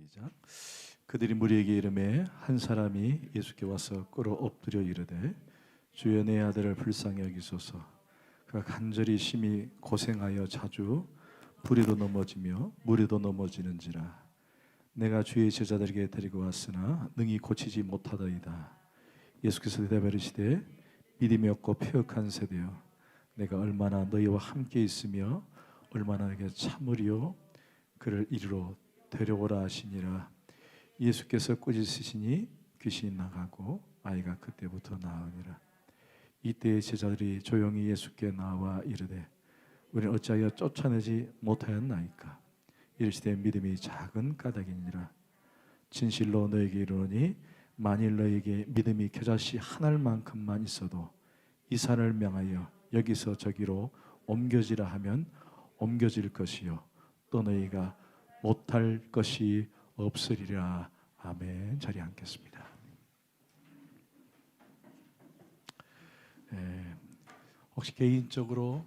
시작. 그들이 무리에게 이르매 한 사람이 예수께 와서 꿇어 엎드려 이르되 주여 내 아들을 불쌍히 여기소서. 그가 간절히 심히 고생하여 자주 불에도 넘어지며 물에도 넘어지는지라. 내가 주의 제자들에게 데리고 왔으나 능히 고치지 못하더이다. 예수께서 대답하시되 믿음이 없고 패역한 세대여, 내가 얼마나 너희와 함께 있으며 얼마나 내게 참으리요. 그를 이리로 데려오라 하시니라. 예수께서 꾸짖으시니 귀신이 나가고 아이가 그때부터 나으니라. 이때 제자들이 조용히 예수께 나와 이르되 우리는 어찌하여 쫓아내지 못하였나이까. 이르시되 믿음이 작은 까닭이니라. 진실로 너에게 이르노니 만일 너에게 믿음이 겨자씨 한 알만큼만 있어도 이 산을 명하여 여기서 저기로 옮겨지라 하면 옮겨질 것이요 또 너희가 못할 것이 없으리라. 아멘. 자리에 앉겠습니다. 혹시 개인적으로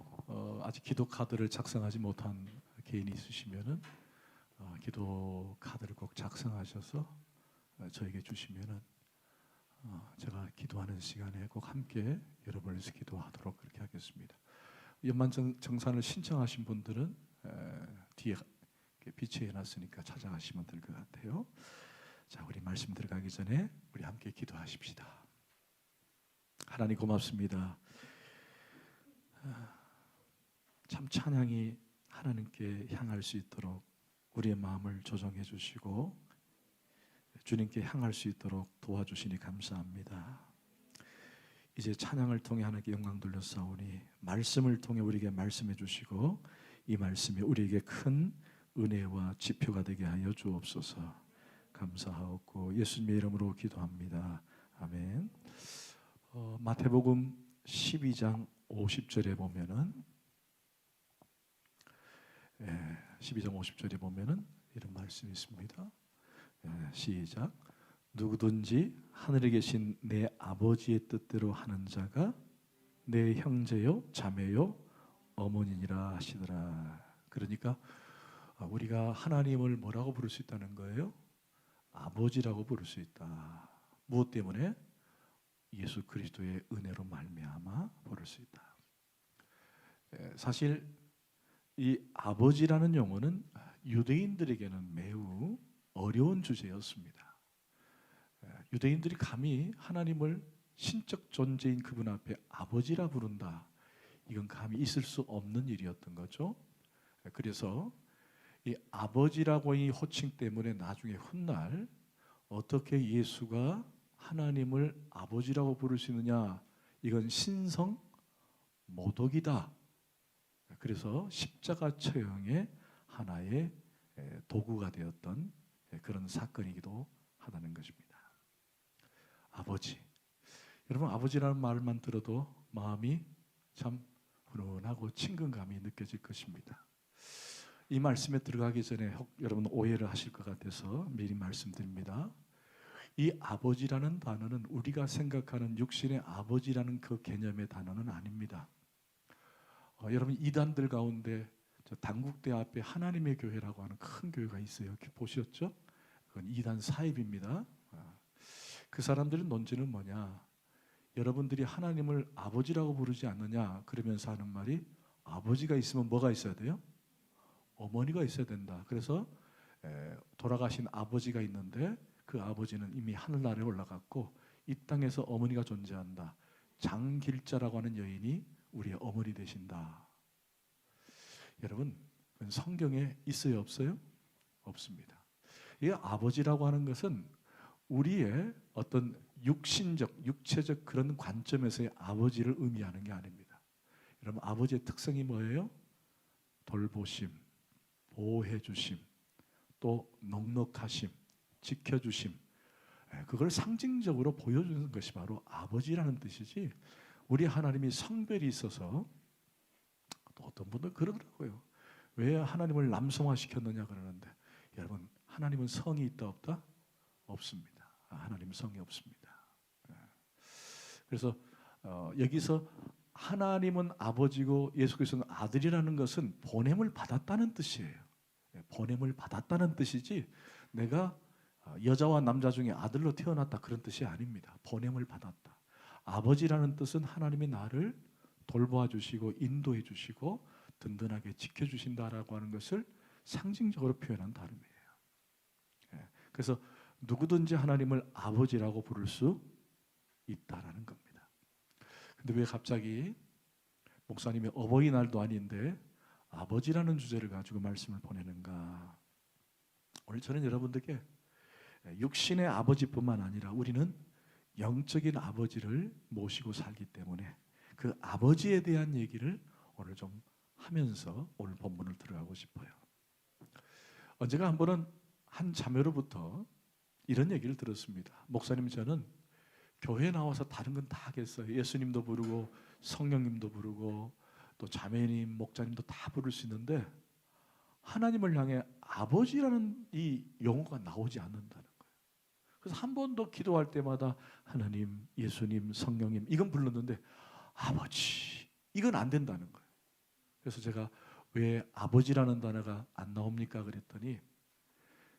아직 기도 카드를 작성하지 못한 개인이 있으시면은 기도 카드를 꼭 작성하셔서 저에게 주시면은 제가 기도하는 시간에 꼭 함께 여러분을 위해서 기도하도록 그렇게 하겠습니다. 연만정산을 신청하신 분들은 뒤에 비치해 놨으니까 찾아가시면 될 것 같아요. 자, 우리 말씀 들어가기 전에 우리 함께 기도하십시다. 하나님 고맙습니다. 참 찬양이 하나님께 향할 수 있도록 우리의 마음을 조정해 주시고 주님께 향할 수 있도록 도와주시니 감사합니다. 이제 찬양을 통해 하나님께 영광 돌려싸우니 말씀을 통해 우리에게 말씀해 주시고 이 말씀이 우리에게 큰 은혜와 지표가 되게 하여 주옵소서. 감사하옵고 예수님의 이름으로 기도합니다. 아멘. 마태복음 12장 50절에 보면은 12장 50절에 보면은 이런 말씀이 있습니다. 시작. 누구든지 하늘에 계신 내 아버지의 뜻대로 하는 자가 내 형제요 자매요 어머니니라 하시더라. 그러니까 우리가 하나님을 뭐라고 부를 수 있다는 거예요? 아버지라고 부를 수 있다. 무엇 때문에? 예수 그리스도의 은혜로 말미암아 부를 수 있다. 사실 이 아버지라는 용어는 유대인들에게는 매우 어려운 주제였습니다. 유대인들이 감히 하나님을 신적 존재인 그분 앞에 아버지라 부른다. 이건 감히 있을 수 없는 일이었던 거죠. 그래서 이 아버지라고 이 호칭 때문에 나중에 훗날 어떻게 예수가 하나님을 아버지라고 부를 수 있느냐? 이건 신성 모독이다. 그래서 십자가 처형의 하나의 도구가 되었던 그런 사건이기도 하다는 것입니다. 아버지. 여러분 아버지라는 말만 들어도 마음이 참 훈훈하고 친근감이 느껴질 것입니다. 이 말씀에 들어가기 전에 여러분 오해를 하실 것 같아서 미리 말씀드립니다. 이 아버지라는 단어는 우리가 생각하는 육신의 아버지라는 그 개념의 단어는 아닙니다. 여러분 이단들 가운데 저 단국대 앞에 하나님의 교회라고 하는 큰 교회가 있어요. 보셨죠? 그건 이단 사입입니다. 그 사람들의 논지는 뭐냐? 여러분들이 하나님을 아버지라고 부르지 않느냐? 그러면서 하는 말이 아버지가 있으면 뭐가 있어야 돼요? 어머니가 있어야 된다. 그래서 돌아가신 아버지가 있는데 그 아버지는 이미 하늘나라에 올라갔고 이 땅에서 어머니가 존재한다. 장길자라고 하는 여인이 우리의 어머니 되신다. 여러분 성경에 있어요 없어요? 없습니다. 이 아버지라고 하는 것은 우리의 어떤 육신적, 육체적 그런 관점에서의 아버지를 의미하는 게 아닙니다. 여러분 아버지의 특성이 뭐예요? 돌보심, 보호해주심, 또 넉넉하심, 지켜주심. 그걸 상징적으로 보여주는 것이 바로 아버지라는 뜻이지. 우리 하나님이 성별이 있어서 또 어떤 분들 그러더라고요. 왜 하나님을 남성화시켰느냐 그러는데 여러분 하나님은 성이 있다 없다? 없습니다. 하나님은 성이 없습니다. 그래서 여기서 하나님은 아버지고 예수 그리스도는 아들이라는 것은 보냄을 받았다는 뜻이에요. 보냄을 받았다는 뜻이지 내가 여자와 남자 중에 아들로 태어났다 그런 뜻이 아닙니다. 보냄을 받았다. 아버지라는 뜻은 하나님이 나를 돌보아 주시고 인도해 주시고 든든하게 지켜주신다라고 하는 것을 상징적으로 표현한 단어예요. 그래서 누구든지 하나님을 아버지라고 부를 수 있다라는 겁니다. 근데 왜 갑자기 목사님이 어버이날도 아닌데 아버지라는 주제를 가지고 말씀을 보내는가? 오늘 저는 여러분들께 육신의 아버지뿐만 아니라 우리는 영적인 아버지를 모시고 살기 때문에 그 아버지에 대한 얘기를 오늘 좀 하면서 오늘 본문을 들어가고 싶어요. 언제가 한 번은 한 자매로부터 이런 얘기를 들었습니다. 목사님, 저는 교회에 나와서 다른 건 다 하겠어요. 예수님도 부르고 성령님도 부르고 또 자매님, 목자님도 다 부를 수 있는데 하나님을 향해 아버지라는 이 용어가 나오지 않는다는 거예요. 그래서 한 번도 기도할 때마다 하나님, 예수님, 성령님 이건 불렀는데 아버지 이건 안 된다는 거예요. 그래서 제가 왜 아버지라는 단어가 안 나옵니까? 그랬더니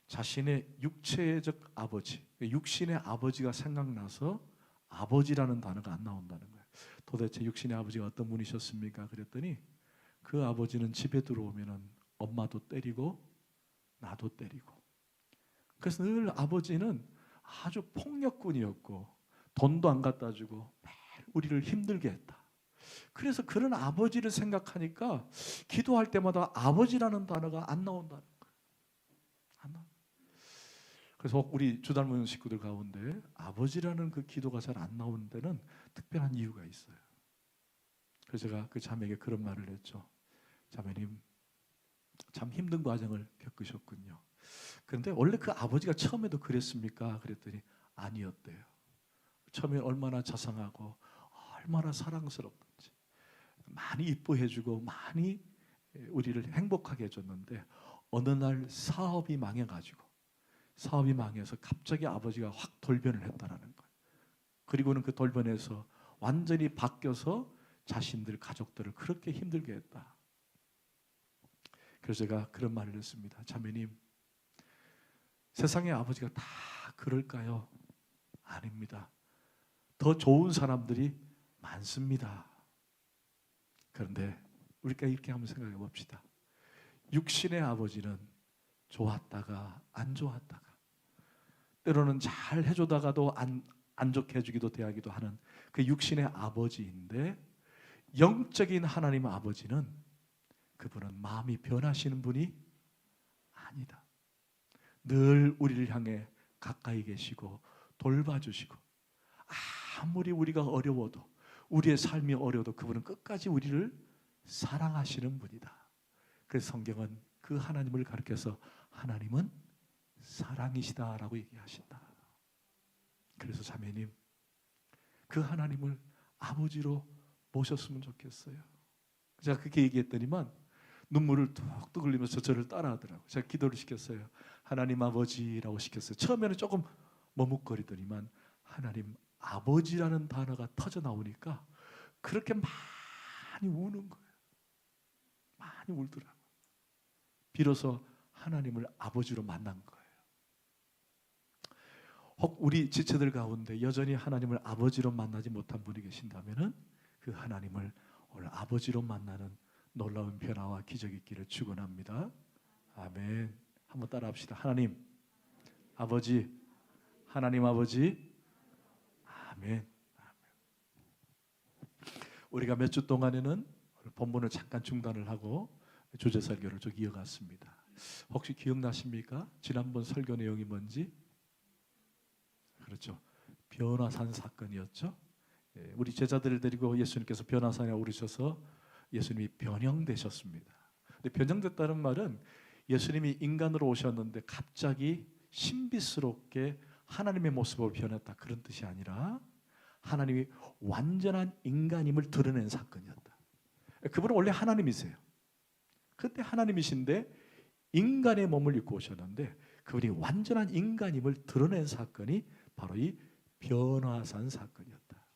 자신의 육체적 아버지, 육신의 아버지가 생각나서 아버지라는 단어가 안 나온다는 거예요. 도대체 육신의 아버지가 어떤 분이셨습니까? 그랬더니 그 아버지는 집에 들어오면은 엄마도 때리고 나도 때리고, 그래서 늘 아버지는 아주 폭력꾼이었고 돈도 안 갖다 주고 매일 우리를 힘들게 했다. 그래서 그런 아버지를 생각하니까 기도할 때마다 아버지라는 단어가 안 나온다는 거예요. 안 나와. 그래서 우리 주닮은 식구들 가운데 아버지라는 그 기도가 잘 안 나오는 데는 특별한 이유가 있어요. 그래서 제가 그 자매에게 그런 말을 했죠. 자매님, 참 힘든 과정을 겪으셨군요. 그런데 원래 그 아버지가 처음에도 그랬습니까? 그랬더니 아니었대요. 처음에 얼마나 자상하고 얼마나 사랑스럽던지 많이 이뻐해주고 많이 우리를 행복하게 해줬는데 어느 날 사업이 망해서 갑자기 아버지가 확 돌변을 했다라는 거예요. 그리고는 그 돌변에서 완전히 바뀌어서 자신들 가족들을 그렇게 힘들게 했다. 그래서 제가 그런 말을 했습니다. 자매님, 세상의 아버지가 다 그럴까요? 아닙니다. 더 좋은 사람들이 많습니다. 그런데 우리가 이렇게 한번 생각해 봅시다. 육신의 아버지는 좋았다가 안 좋았다가 때로는 잘 해주다가도 안 좋게 해주기도 대하기도 하는 그 육신의 아버지인데, 영적인 하나님 아버지는 그분은 마음이 변하시는 분이 아니다. 늘 우리를 향해 가까이 계시고 돌봐주시고 아무리 우리가 어려워도 우리의 삶이 어려워도 그분은 끝까지 우리를 사랑하시는 분이다. 그래서 성경은 그 하나님을 가리켜서 하나님은 사랑이시다라고 얘기하신다. 그래서 자매님, 그 하나님을 아버지로 모셨으면 좋겠어요. 제가 그렇게 얘기했더니만 눈물을 뚝뚝 흘리면서 저를 따라하더라고요. 제가 기도를 시켰어요. 하나님 아버지라고 시켰어요. 처음에는 조금 머뭇거리더니만 하나님 아버지라는 단어가 터져 나오니까 그렇게 많이 우는 거예요. 많이 울더라고요. 비로소 하나님을 아버지로 만난 거예요. 혹 우리 지체들 가운데 여전히 하나님을 아버지로 만나지 못한 분이 계신다면은 그 하나님을 오늘 아버지로 만나는 놀라운 변화와 기적이 있기를 축원합니다. 아멘. 한번 따라합시다. 하나님 아버지, 하나님 아버지. 아멘. 우리가 몇 주 동안에는 본문을 잠깐 중단을 하고 주제 설교를 쭉 이어갔습니다. 혹시 기억나십니까? 지난번 설교 내용이 뭔지? 그렇죠. 변화산 사건이었죠. 우리 제자들을 데리고 예수님께서 변화산에 오르셔서 예수님이 변형되셨습니다. 근데 변형됐다는 말은 예수님이 인간으로 오셨는데 갑자기 신비스럽게 하나님의 모습으로 변했다 그런 뜻이 아니라 하나님이 완전한 인간임을 드러낸 사건이었다. 그분은 원래 하나님이세요. 그때 하나님이신데 인간의 몸을 입고 오셨는데 그분이 완전한 인간임을 드러낸 사건이 바로 이 변화산 사건이었다.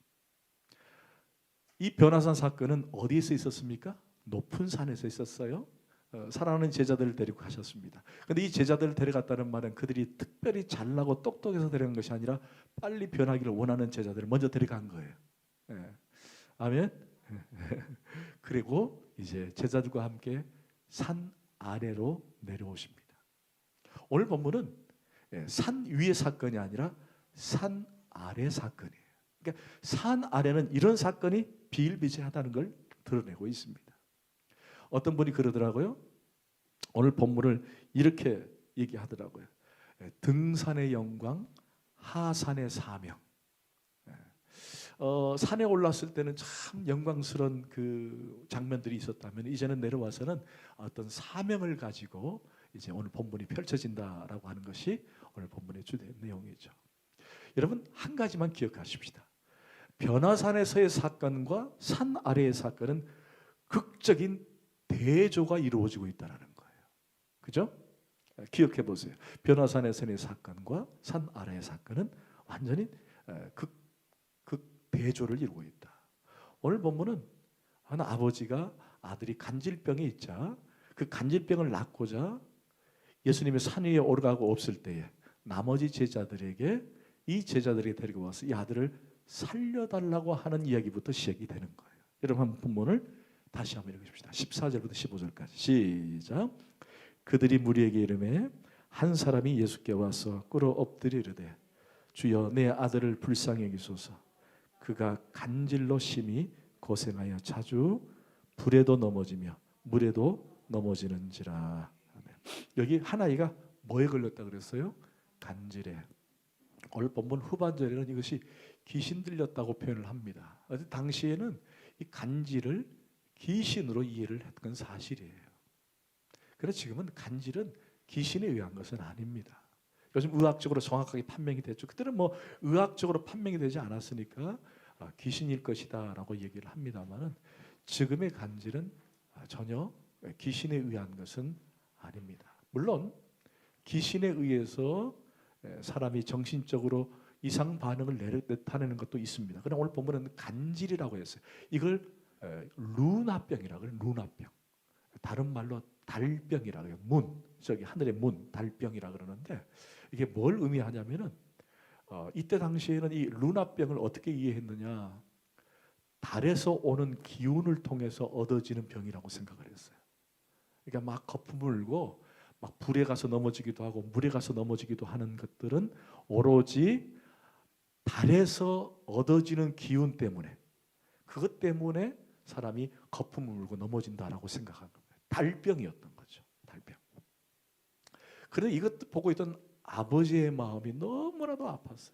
이 변화산 사건은 어디에서 있었습니까? 높은 산에서 있었어요? 사랑하는 제자들을 데리고 가셨습니다. 그런데 이 제자들을 데려갔다는 말은 그들이 특별히 잘나고 똑똑해서 데려간 것이 아니라 빨리 변하기를 원하는 제자들을 먼저 데려간 거예요. 예. 아멘. 그리고 이제 제자들과 함께 산 아래로 내려오십니다. 오늘 본문은 산 위의 사건이 아니라 산 아래 사건이에요. 그러니까 산 아래는 이런 사건이 비일비재하다는 걸 드러내고 있습니다. 어떤 분이 그러더라고요. 오늘 본문을 이렇게 얘기하더라고요. 등산의 영광, 하산의 사명. 산에 올랐을 때는 참 영광스러운 그 장면들이 있었다면 이제는 내려와서는 어떤 사명을 가지고 이제 오늘 본문이 펼쳐진다라고 하는 것이 오늘 본문의 주된 내용이죠. 여러분 한 가지만 기억하십시다. 변화산에서의 사건과 산 아래의 사건은 극적인 대조가 이루어지고 있다는 거예요. 그죠? 기억해 보세요. 변화산에서의 사건과 산 아래의 사건은 완전히 극 대조를 이루고 있다. 오늘 본문은 한 아버지가 아들이 간질병이 있자 그 간질병을 낫고자 예수님이 산 위에 오르가고 없을 때에 나머지 제자들에게 이 제자들에게 데리고 와서 이 아들을 살려달라고 하는 이야기부터 시작이 되는 거예요. 여러분 한번 본문을 다시 한번 읽으십시다. 14절부터 15절까지 시작. 그들이 무리에게 이르매 한 사람이 예수께 와서 꿇어 엎드려 이르되 주여 내 아들을 불쌍히 여기소서. 그가 간질로 심히 고생하여 자주 불에도 넘어지며 물에도 넘어지는지라. 여기 한 아이가 뭐에 걸렸다 그랬어요? 간질에. 오늘 본문 후반절에는 이것이 귀신 들렸다고 표현을 합니다. 당시에는 이 간질을 귀신으로 이해를 했던 사실이에요. 그래서 지금은 간질은 귀신에 의한 것은 아닙니다. 요즘 의학적으로 정확하게 판명이 됐죠. 그때는 뭐 의학적으로 판명이 되지 않았으니까 귀신일 것이다라고 얘기를 합니다만은 지금의 간질은 전혀 귀신에 의한 것은 아닙니다. 물론 귀신에 의해서 사람이 정신적으로 이상 반응을 나타내는 것도 있습니다. 그러나 오늘 본문은 간질이라고 했어요. 이걸 루나병이라고 그래요. 루나병. 다른 말로 달병이라고 해요. 문, 저기 하늘의 문, 달병이라고 그러는데 이게 뭘 의미하냐면은 이때 당시에는 이 루나병을 어떻게 이해했느냐? 달에서 오는 기운을 통해서 얻어지는 병이라고 생각을 했어요. 그러니까 막 거품 불고 막 불에 가서 넘어지기도 하고 물에 가서 넘어지기도 하는 것들은 오로지 달에서 얻어지는 기운 때문에 그것 때문에 사람이 거품을 물고 넘어진다라고 생각한 거예요. 달병이었던 거죠. 달병. 그런데 이것 보고 있던 아버지의 마음이 너무나도 아팠어요.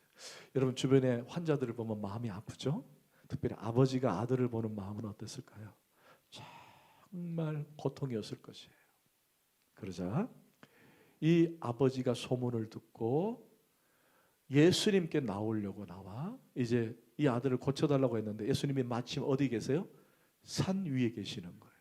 여러분 주변에 환자들을 보면 마음이 아프죠? 특별히 아버지가 아들을 보는 마음은 어땠을까요? 정말 고통이었을 것이에요. 그러자 이 아버지가 소문을 듣고 예수님께 나오려고 나와 이제 이 아들을 고쳐달라고 했는데 예수님이 마침 어디 계세요? 산 위에 계시는 거예요.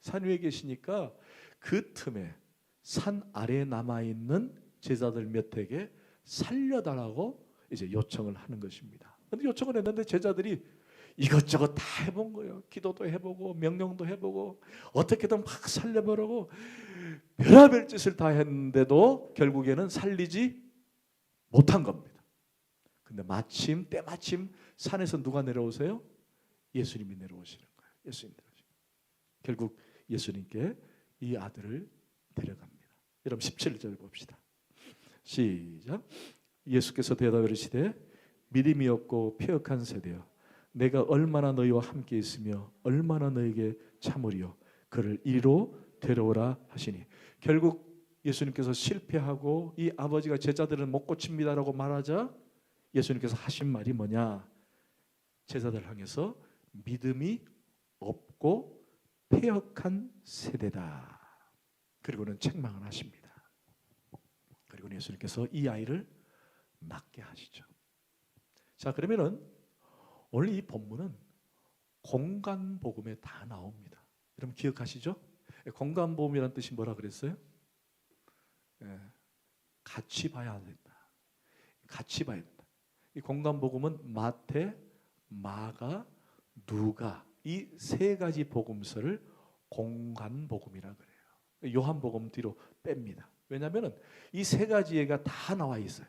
산 위에 계시니까 그 틈에 산 아래에 남아있는 제자들 몇에게 살려달라고 이제 요청을 하는 것입니다. 그런데 요청을 했는데 제자들이 이것저것 다 해본 거예요. 기도도 해보고 명령도 해보고 어떻게든 막 살려보려고 별의별 짓을 다 했는데도 결국에는 살리지 못한 겁니다. 근데 때마침 산에서 누가 내려오세요? 예수님이 내려오시는 거예요. 예수님 내려오시는 거예요. 결국 예수님께 이 아들을 데려갑니다. 여러분 17절 봅시다. 시작. 예수께서 대답하시되 믿음이 없고 패역한 세대여 내가 얼마나 너희와 함께 있으며 얼마나 너희에게 참으리요 그를 이리로 데려오라 하시니 결국 예수님께서 실패하고 이 아버지가 제자들은 못 고칩니다라고 말하자 예수님께서 하신 말이 뭐냐? 제자들 향해서 믿음이 없고 패역한 세대다. 그리고는 책망을 하십니다. 그리고 예수님께서 이 아이를 낫게 하시죠. 자, 그러면은 오늘 이 본문은 공간복음에 다 나옵니다. 여러분 기억하시죠? 공간복음이라는 뜻이 뭐라 그랬어요? 같이 봐야 된다. 같이 봐야 된다. 이 공간복음은 마태, 마가, 누가 이 세 가지 복음서를 공간복음이라 그래요. 요한복음 뒤로 뺍니다. 왜냐하면 이 세 가지 예가 다 나와 있어요.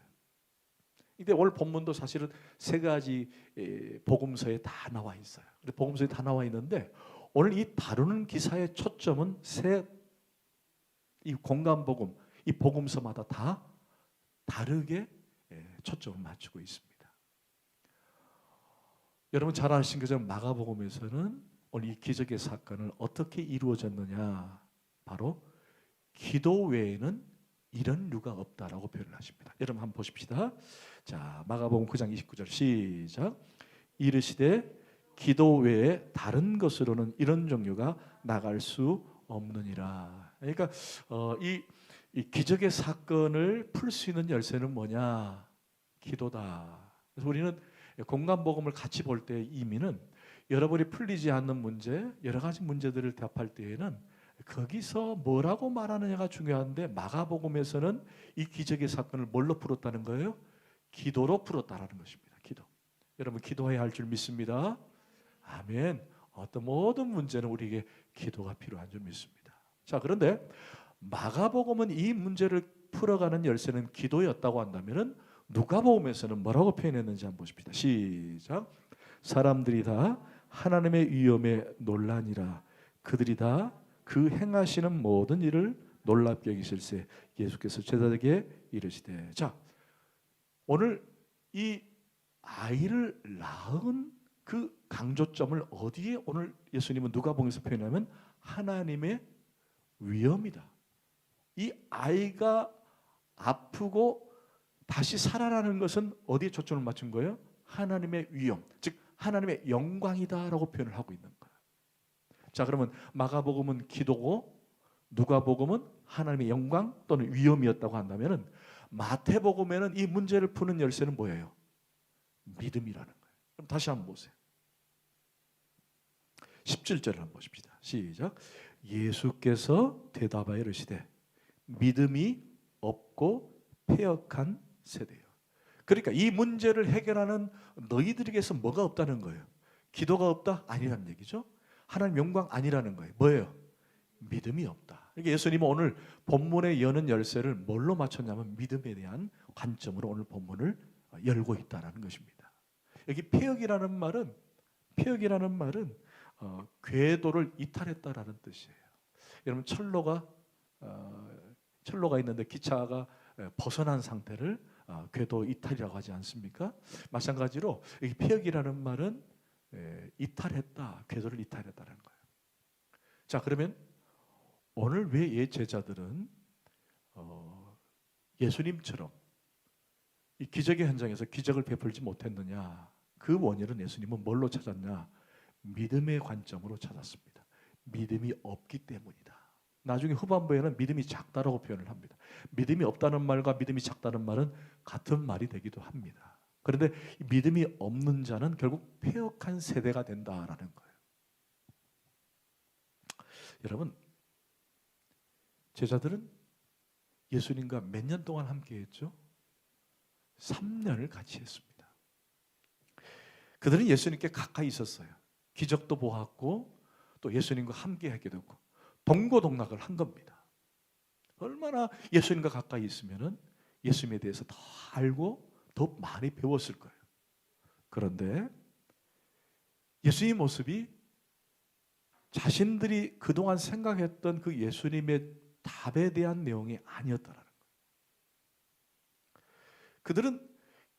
근데 오늘 본문도 사실은 세 가지 복음서에 다 나와 있어요. 복음서에 다 나와 있는데 오늘 이 다루는 기사의 초점은 이 공간복음, 이 복음서마다 다 다르게 초점을 맞추고 있습니다. 여러분 잘 아시는 것처럼 마가복음에서는 오늘 이 기적의 사건을 어떻게 이루어졌느냐, 바로 기도 외에는 이런 류가 없다라고 표현을 하십니다. 여러분 한번 보십시다. 자, 마가복음 9장 29절 시작. 이르시되 기도 외에 다른 것으로는 이런 종류가 나갈 수 없느니라. 그러니까 이 기적의 사건을 풀 수 있는 열쇠는 뭐냐? 기도다. 그래서 우리는 공간복음을 같이 볼 때 이미는 여러분이 풀리지 않는 문제, 여러 가지 문제들을 대답할 때에는 거기서 뭐라고 말하느냐가 중요한데, 마가복음에서는 이 기적의 사건을 뭘로 풀었다는 거예요? 기도로 풀었다라는 것입니다. 기도. 여러분 기도해야 할 줄 믿습니다. 아멘. 어떤 모든 문제는 우리에게 기도가 필요한 줄 믿습니다. 자, 그런데 마가복음은 이 문제를 풀어가는 열쇠는 기도였다고 한다면은 누가복음에서는 뭐라고 표현했는지 한번 보십시다. 시작. 사람들이 다 하나님의 위엄에 놀라니라. 그들이 다 그 행하시는 모든 일을 놀랍게 여기실세. 예수께서 제자들에게 이르시되. 자, 오늘 이 아이를 낳은 그 강조점을 어디에 오늘 예수님은 누가복음에서 표현하면 하나님의 위엄이다. 이 아이가 아프고 다시 살아나는 것은 어디에 초점을 맞춘 거예요? 하나님의 위엄, 즉 하나님의 영광이다라고 표현을 하고 있는 거예요. 자, 그러면 마가복음은 기도고 누가복음은 하나님의 영광 또는 위엄이었다고 한다면은 마태복음에는 이 문제를 푸는 열쇠는 뭐예요? 믿음이라는 거예요. 그럼 다시 한번 보세요. 17절을 한번 보십시다. 시작. 예수께서 대답하여 이르시되 믿음이 없고 패역한 세대요. 그러니까 이 문제를 해결하는 너희들에게서 뭐가 없다는 거예요? 기도가 없다? 아니라는 얘기죠. 하나님 영광 아니라는 거예요. 뭐예요? 믿음이 없다. 그러니까 예수님은 오늘 본문에 여는 열쇠를 뭘로 맞췄냐면 믿음에 대한 관점으로 오늘 본문을 열고 있다는 것입니다. 여기 패역이라는 말은 궤도를 이탈했다라는 뜻이에요. 여러분 철로가 있는데 기차가 벗어난 상태를 궤도 이탈이라고 하지 않습니까? 마찬가지로 이 패역이라는 말은 이탈했다, 궤도를 이탈했다는 거예요. 자, 그러면 오늘 왜 예 제자들은 예수님처럼 이 기적의 현장에서 기적을 베풀지 못했느냐? 그 원인은 예수님은 뭘로 찾았냐? 믿음의 관점으로 찾았습니다. 믿음이 없기 때문이다. 나중에 후반부에는 믿음이 작다라고 표현을 합니다. 믿음이 없다는 말과 믿음이 작다는 말은 같은 말이 되기도 합니다. 그런데 믿음이 없는 자는 결국 패역한 세대가 된다라는 거예요. 여러분, 제자들은 예수님과 몇 년 동안 함께 했죠? 3년을 같이 했습니다. 그들은 예수님께 가까이 있었어요. 기적도 보았고 또 예수님과 함께 하게 되고 동고동락을 한 겁니다. 얼마나 예수님과 가까이 있으면 예수님에 대해서 더 알고 더 많이 배웠을 거예요. 그런데 예수님 모습이 자신들이 그동안 생각했던 그 예수님의 답에 대한 내용이 아니었다라는 거예요. 그들은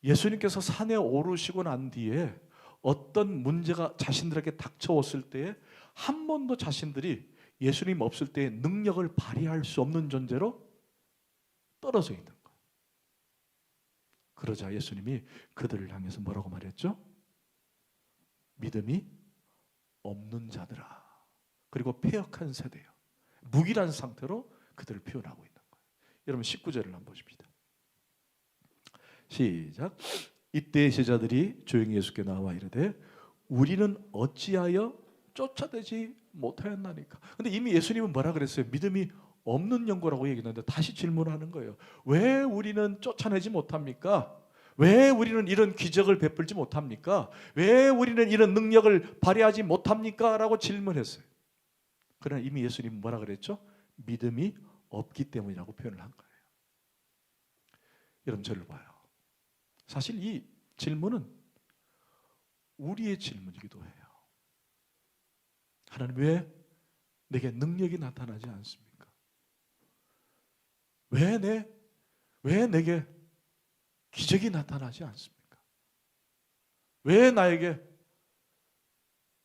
예수님께서 산에 오르시고 난 뒤에 어떤 문제가 자신들에게 닥쳐왔을 때에 한 번도 자신들이 예수님 없을 때의 능력을 발휘할 수 없는 존재로 떨어져 있는 거예요. 그러자 예수님이 그들을 향해서 뭐라고 말했죠? 믿음이 없는 자들아. 그리고 패역한 세대요. 무기란 상태로 그들을 표현하고 있는 거예요. 여러분 19절을 한번 보십시다. 시작. 이때 제자들이 조용히 예수께 나와 이르되 우리는 어찌하여 쫓아내지 못하였나니까. 근데 이미 예수님은 뭐라 그랬어요? 믿음이 없는 영고라고 얘기했는데 다시 질문하는 거예요. 왜 우리는 쫓아내지 못합니까? 왜 우리는 이런 기적을 베풀지 못합니까? 왜 우리는 이런 능력을 발휘하지 못합니까? 라고 질문했어요. 그러나 이미 예수님은 뭐라 그랬죠? 믿음이 없기 때문이라고 표현을 한 거예요. 여러분 저를 봐요. 사실 이 질문은 우리의 질문이기도 해요. 하나님 왜 내게 능력이 나타나지 않습니까? 왜 내게 기적이 나타나지 않습니까? 왜 나에게,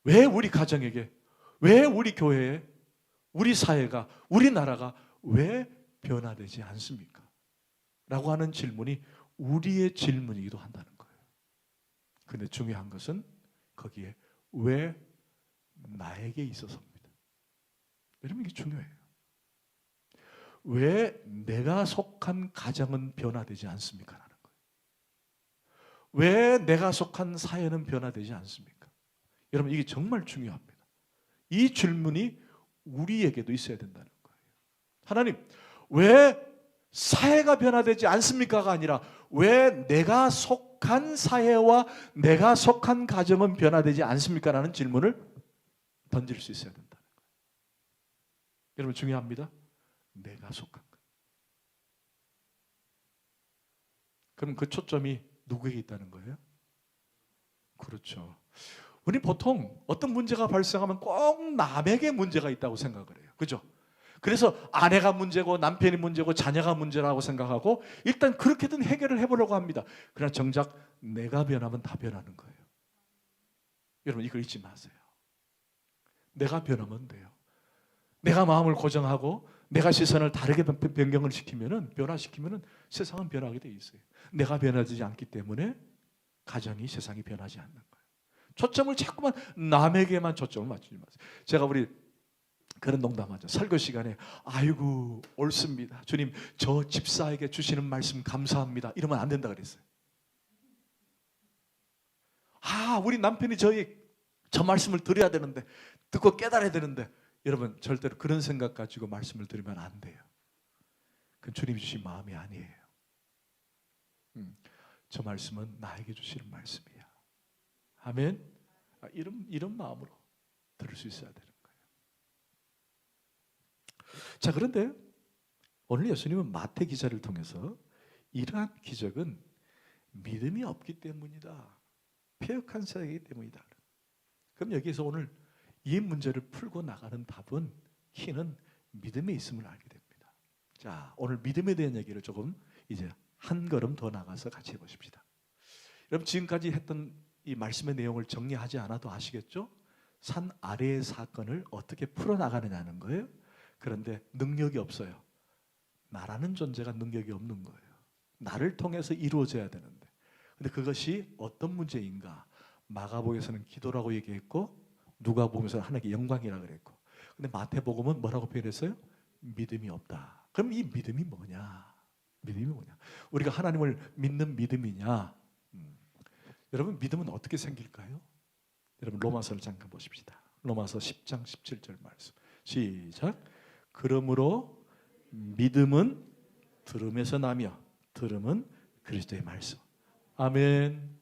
왜 우리 가정에게, 왜 우리 교회에, 우리 사회가, 우리나라가 왜 변화되지 않습니까? 라고 하는 질문이 우리의 질문이기도 한다는 거예요. 그런데 중요한 것은 거기에 왜 나에게 있어서입니다. 여러분 이게 중요해요. 왜 내가 속한 가정은 변화되지 않습니까? 라는 거예요. 왜 내가 속한 사회는 변화되지 않습니까? 여러분 이게 정말 중요합니다. 이 질문이 우리에게도 있어야 된다는 거예요. 하나님 왜 사회가 변화되지 않습니까가 아니라 왜 내가 속한 사회와 내가 속한 가정은 변화되지 않습니까? 라는 질문을 던질 수 있어야 된다는 거예요. 여러분 중요합니다. 내가 속한 것. 그럼 그 초점이 누구에게 있다는 거예요? 그렇죠. 우리 보통 어떤 문제가 발생하면 꼭 남에게 문제가 있다고 생각을 해요. 그죠? 그래서 아내가 문제고 남편이 문제고 자녀가 문제라고 생각하고 일단 그렇게든 해결을 해보려고 합니다. 그러나 정작 내가 변하면 다 변하는 거예요. 여러분 이걸 잊지 마세요. 내가 변하면 돼요. 내가 마음을 고정하고 내가 시선을 다르게 변경을 시키면은, 변화시키면은 세상은 변하게 돼 있어요. 내가 변하지 않기 때문에 가정이, 세상이 변하지 않는 거예요. 초점을 자꾸만 남에게만 초점을 맞추지 마세요. 제가 우리 그런 농담하죠. 설교 시간에 아이고 옳습니다. 주님 저 집사에게 주시는 말씀 감사합니다. 이러면 안 된다 그랬어요. 우리 남편이 저 말씀을 드려야 되는데, 듣고 깨달아야 되는데, 여러분 절대로 그런 생각 가지고 말씀을 드리면 안 돼요. 그건 주님이 주신 마음이 아니에요. 저 말씀은 나에게 주시는 말씀이야. 아멘. 이런 마음으로 들을 수 있어야 되는 거예요. 자, 그런데 오늘 예수님은 마태 기자를 통해서 이러한 기적은 믿음이 없기 때문이다, 패역한 사역이기 때문이다. 그럼 여기서 오늘 이 문제를 풀고 나가는 답은, 키는 믿음에 있음을 알게 됩니다. 자, 오늘 믿음에 대한 얘기를 조금 이제 한 걸음 더 나가서 같이 해보십시다. 여러분 지금까지 했던 이 말씀의 내용을 정리하지 않아도 아시겠죠? 산 아래의 사건을 어떻게 풀어나가느냐는 거예요. 그런데 능력이 없어요. 나라는 존재가 능력이 없는 거예요. 나를 통해서 이루어져야 되는데, 근데 그것이 어떤 문제인가? 마가복음에서는 기도라고 얘기했고 누가복음에서는 하나님께 영광이라고 그랬고, 근데 마태복음은 뭐라고 표현했어요? 믿음이 없다. 그럼 이 믿음이 뭐냐? 믿음이 뭐냐? 우리가 하나님을 믿는 믿음이냐? 여러분 믿음은 어떻게 생길까요? 여러분 로마서를 잠깐 보십시다. 로마서 10장 17절 말씀 시작. 그러므로 믿음은 들음에서 나며 들음은 그리스도의 말씀. 아멘.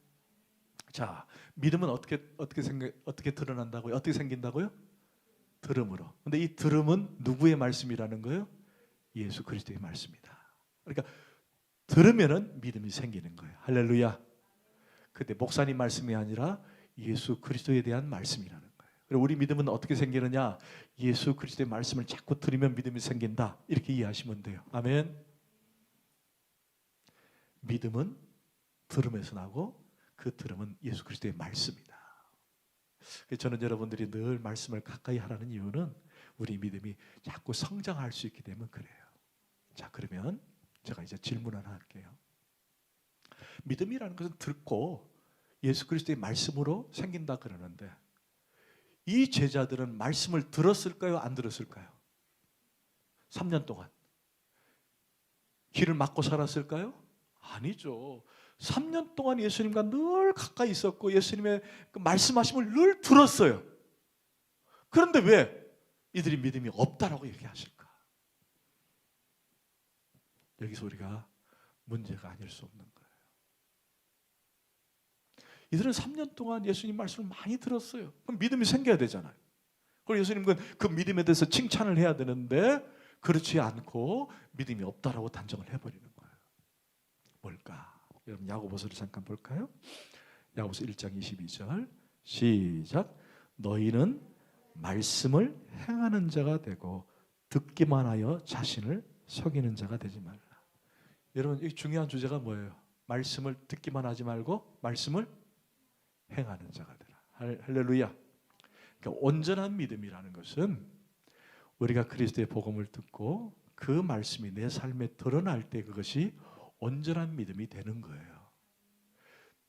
자, 믿음은 어떻게 드러난다고요? 어떻게 생긴다고요? 들음으로. 근데 이 들음은 누구의 말씀이라는 거예요? 예수 그리스도의 말씀이다. 그러니까 들으면은 믿음이 생기는 거예요. 할렐루야. 근데 목사님 말씀이 아니라 예수 그리스도에 대한 말씀이라는 거예요. 그리고 우리 믿음은 어떻게 생기느냐? 예수 그리스도의 말씀을 자꾸 들으면 믿음이 생긴다. 이렇게 이해하시면 돼요. 아멘. 믿음은 들음에서 나고 그 들음은 예수 그리스도의 말씀이다. 저는 여러분들이 늘 말씀을 가까이 하라는 이유는 우리 믿음이 자꾸 성장할 수 있기 때문에 그래요. 자, 그러면 제가 이제 질문 하나 할게요. 믿음이라는 것은 듣고 예수 그리스도의 말씀으로 생긴다 그러는데, 이 제자들은 말씀을 들었을까요? 안 들었을까요? 3년 동안 길을 막고 살았을까요? 아니죠. 3년 동안 예수님과 늘 가까이 있었고 예수님의 그 말씀하심을 늘 들었어요. 그런데 왜 이들이 믿음이 없다라고 얘기하실까? 여기서 우리가 문제가 아닐 수 없는 거예요. 이들은 3년 동안 예수님 말씀을 많이 들었어요. 그럼 믿음이 생겨야 되잖아요. 그리고 예수님은 그 믿음에 대해서 칭찬을 해야 되는데 그렇지 않고 믿음이 없다라고 단정을 해버리는 거예요. 뭘까? 여러분 야고보서를 잠깐 볼까요? 야고보서 1장 22절 시작. 너희는 말씀을 행하는 자가 되고 듣기만 하여 자신을 속이는 자가 되지 말라. 여러분 이 중요한 주제가 뭐예요? 말씀을 듣기만 하지 말고 말씀을 행하는 자가 되라. 할렐루야. 그러니까 온전한 믿음이라는 것은 우리가 그리스도의 복음을 듣고 그 말씀이 내 삶에 드러날 때 그것이 온전한 믿음이 되는 거예요.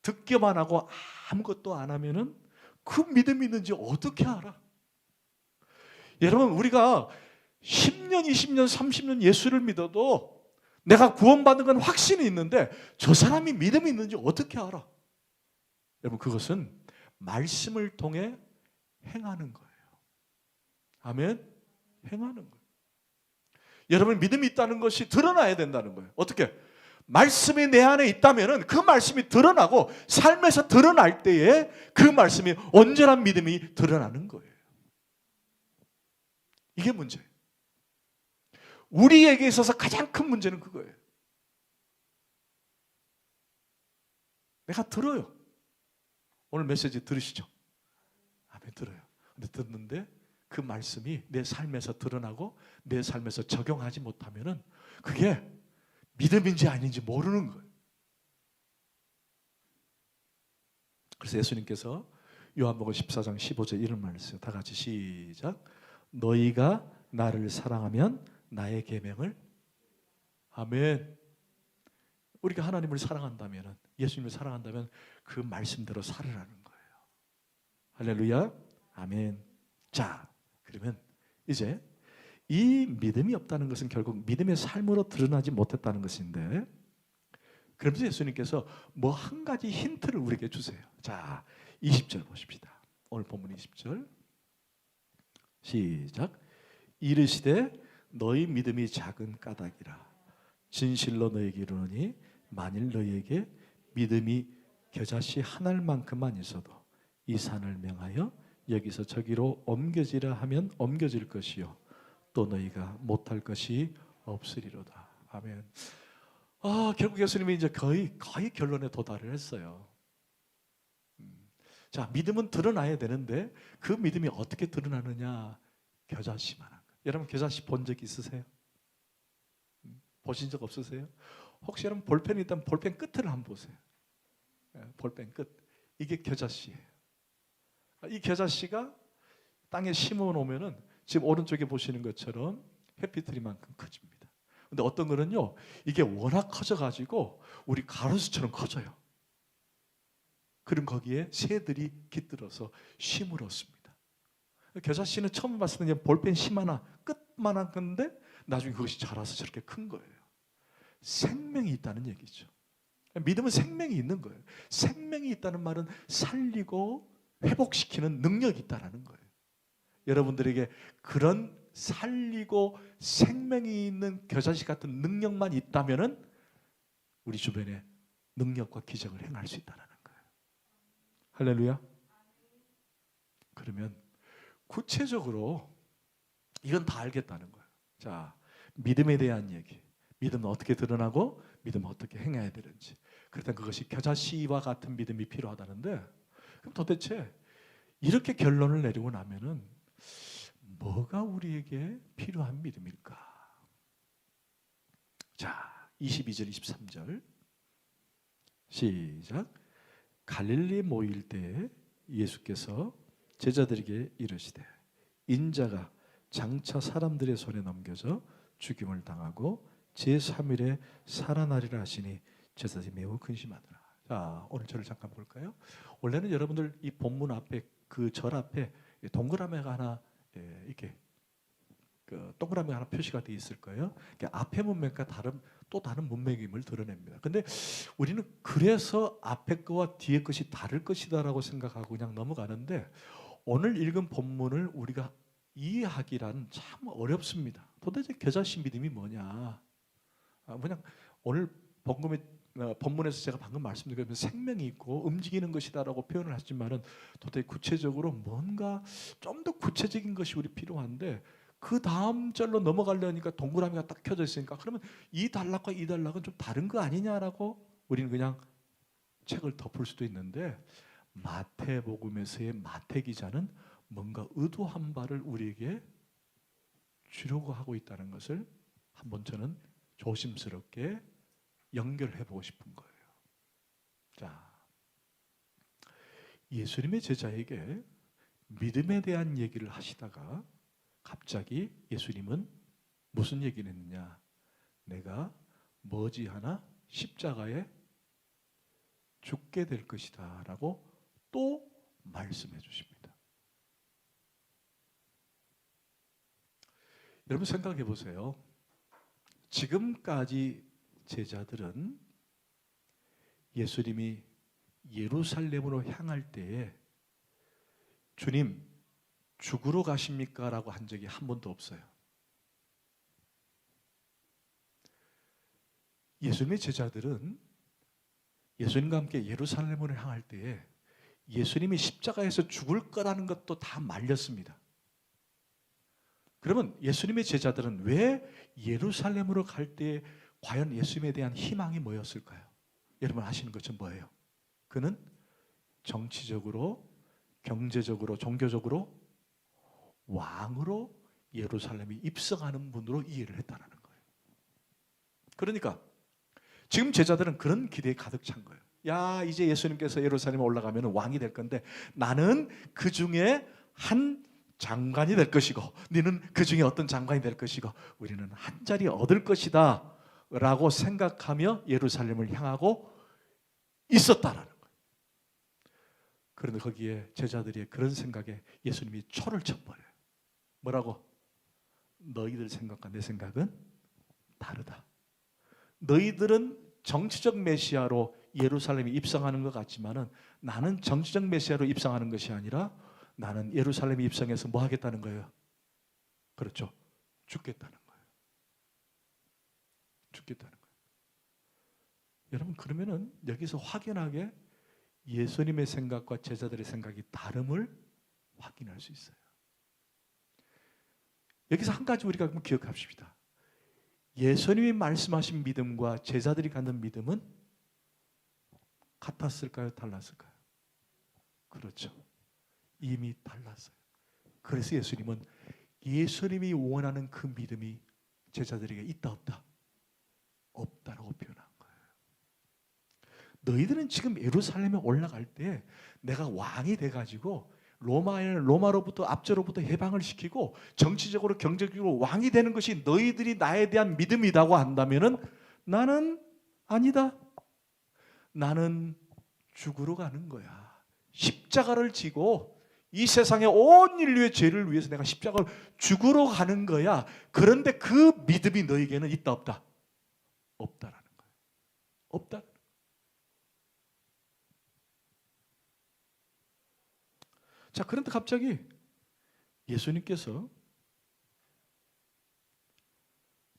듣기만 하고 아무것도 안 하면은 그 믿음이 있는지 어떻게 알아? 여러분 우리가 10년, 20년, 30년 예수를 믿어도 내가 구원받은 건 확신이 있는데 저 사람이 믿음이 있는지 어떻게 알아? 여러분 그것은 말씀을 통해 행하는 거예요. 아멘? 행하는 거예요. 여러분 믿음이 있다는 것이 드러나야 된다는 거예요. 어떻게? 말씀이 내 안에 있다면 그 말씀이 드러나고 삶에서 드러날 때에 그 말씀이 온전한 믿음이 드러나는 거예요. 이게 문제예요. 우리에게 있어서 가장 큰 문제는 그거예요. 내가 들어요. 오늘 메시지 들으시죠? 아멘 들어요. 근데 듣는데 그 말씀이 내 삶에서 드러나고 내 삶에서 적용하지 못하면은 그게 믿음인지 아닌지 모르는 거예요. 그래서 예수님께서 요한복음 14장 15절 이런 말을 했어요. 다 같이 시작. 너희가 나를 사랑하면 나의 계명을 아멘. 우리가 하나님을 사랑한다면 예수님을 사랑한다면 그 말씀대로 살으라는 거예요. 할렐루야. 아멘. 자, 그러면 이제 이 믿음이 없다는 것은 결국 믿음의 삶으로 드러나지 못했다는 것인데 그러면서 예수님께서 뭐 한 가지 힌트를 우리에게 주세요. 자, 20절 보십시다. 오늘 본문 20절 시작. 이르시되 너희 믿음이 작은 까닭이라 진실로 너희에게 이르노니 만일 너희에게 믿음이 겨자씨 한 알만큼만 있어도 이 산을 명하여 여기서 저기로 옮겨지라 하면 옮겨질 것이요 또 너희가 못할 것이 없으리로다. 아멘. 결국 예수님이 이제 거의 결론에 도달을 했어요. 자, 믿음은 드러나야 되는데 그 믿음이 어떻게 드러나느냐? 겨자씨만한 거. 여러분 겨자씨 본 적 있으세요? 보신 적 없으세요? 혹시 여러분 볼펜이 있다면 볼펜 끝을 한번 보세요. 볼펜 끝. 이게 겨자씨예요. 이 겨자씨가 땅에 심어 놓으면은 지금 오른쪽에 보시는 것처럼 해피트리만큼 커집니다. 근데 어떤 거는요, 이게 워낙 커져가지고 우리 가로수처럼 커져요. 그럼 거기에 새들이 깃들어서 심을 얻습니다. 겨자씨는 처음 봤을 때 볼펜 심 하나, 끝만한 건데 나중에 그것이 자라서 저렇게 큰 거예요. 생명이 있다는 얘기죠. 믿음은 생명이 있는 거예요. 생명이 있다는 말은 살리고 회복시키는 능력이 있다는 거예요. 여러분들에게 그런 살리고 생명이 있는 겨자씨 같은 능력만 있다면은 우리 주변에 능력과 기적을 행할 수 있다는 거예요. 할렐루야. 그러면 구체적으로 이건 다 알겠다는 거예요. 자, 믿음에 대한 얘기. 믿음은 어떻게 드러나고 믿음은 어떻게 행해야 되는지. 그렇다면 그것이 겨자씨와 같은 믿음이 필요하다는데 그럼 도대체 이렇게 결론을 내리고 나면은 뭐가 우리에게 필요한 믿음일까? 자, 22절 23절 시작. 갈릴리 모일 때에 예수께서 제자들에게 이르시되 인자가 장차 사람들의 손에 넘겨져 죽임을 당하고 제3일에 살아나리라 하시니 제자들이 매우 근심하더라. 자, 오늘 절을 잠깐 볼까요? 원래는 여러분들 이 본문 앞에 그 절 앞에 동그라미가 하나 이렇게 그 동그라미 하나 표시가 되어 있을 거예요. 앞에 문맥과 또 다른 문맥임을 드러냅니다. 근데 우리는 그래서 앞에 거와 뒤에 것이 다를 것이다라고 생각하고 그냥 넘어가는데 오늘 읽은 본문을 우리가 이해하기란 참 어렵습니다. 도대체 겨자씨 믿음이 뭐냐? 그냥 오늘 본문에서 제가 방금 말씀드린 생명이 있고 움직이는 것이다라고 표현을 하지만은 도대체 구체적으로 뭔가 좀 더 구체적인 것이 우리 필요한데 그 다음 절로 넘어가려니까 동그라미가 딱 켜져 있으니까 그러면 이 단락과 이 단락은 좀 다른 거 아니냐라고 우리는 그냥 책을 덮을 수도 있는데, 마태복음에서의 마태 기자는 뭔가 의도한 바를 우리에게 주려고 하고 있다는 것을 한번 저는 조심스럽게 연결해 보고 싶은 거예요. 자, 예수님의 제자에게 믿음에 대한 얘기를 하시다가 갑자기 예수님은 무슨 얘기를 했느냐? 내가 머지않아 십자가에 죽게 될 것이다 라고 또 말씀해 주십니다. 여러분 생각해 보세요. 지금까지 제자들은 예수님이 예루살렘으로 향할 때에 주님 죽으러 가십니까? 라고 한 적이 한 번도 없어요. 예수님의 제자들은 예수님과 함께 예루살렘으로 향할 때에 예수님이 십자가에서 죽을 거라는 것도 다 말렸습니다. 그러면 예수님의 제자들은 왜 예루살렘으로 갈 때 과연 예수님에 대한 희망이 뭐였을까요? 여러분 아시는 것처럼 뭐예요? 그는 정치적으로, 경제적으로, 종교적으로 왕으로 예루살렘에 입성하는 분으로 이해를 했다는 거예요. 그러니까 지금 제자들은 그런 기대에 가득 찬 거예요. 야, 이제 예수님께서 예루살렘에 올라가면 왕이 될 건데 나는 그 중에 한 장관이 될 것이고 너는 그 중에 어떤 장관이 될 것이고 우리는 한 자리 얻을 것이다 라고 생각하며 예루살렘을 향하고 있었다라는 거예요. 그런데 거기에 제자들이 그런 생각에 예수님이 초를 쳐버려요. 뭐라고? 너희들 생각과 내 생각은 다르다. 너희들은 정치적 메시아로 예루살렘에 입성하는 것 같지만은 나는 정치적 메시아로 입성하는 것이 아니라 나는 예루살렘에 입성해서 뭐 하겠다는 거예요? 그렇죠. 죽겠다는 거예요. 죽겠다는 거예요. 여러분 그러면은 여기서 확연하게 예수님의 생각과 제자들의 생각이 다름을 확인할 수 있어요. 여기서 한 가지 우리가 기억합시다. 예수님이 말씀하신 믿음과 제자들이 갖는 믿음은 같았을까요? 달랐을까요? 그렇죠. 이미 달랐어요. 그래서 예수님은 예수님이 원하는 그 믿음이 제자들에게 있다 없다? 없다라고 표현한 거예요. 너희들은 지금 예루살렘에 올라갈 때 내가 왕이 돼가지고 로마로부터 압제로부터 해방을 시키고 정치적으로 경제적으로 왕이 되는 것이 너희들이 나에 대한 믿음이라고 한다면은 나는 아니다. 나는 죽으러 가는 거야. 십자가를 지고 이 세상의 온 인류의 죄를 위해서 내가 십자가를 죽으러 가는 거야. 그런데 그 믿음이 너에게는 있다 없다? 없다라는 거예요. 없다. 자, 그런데 갑자기 예수님께서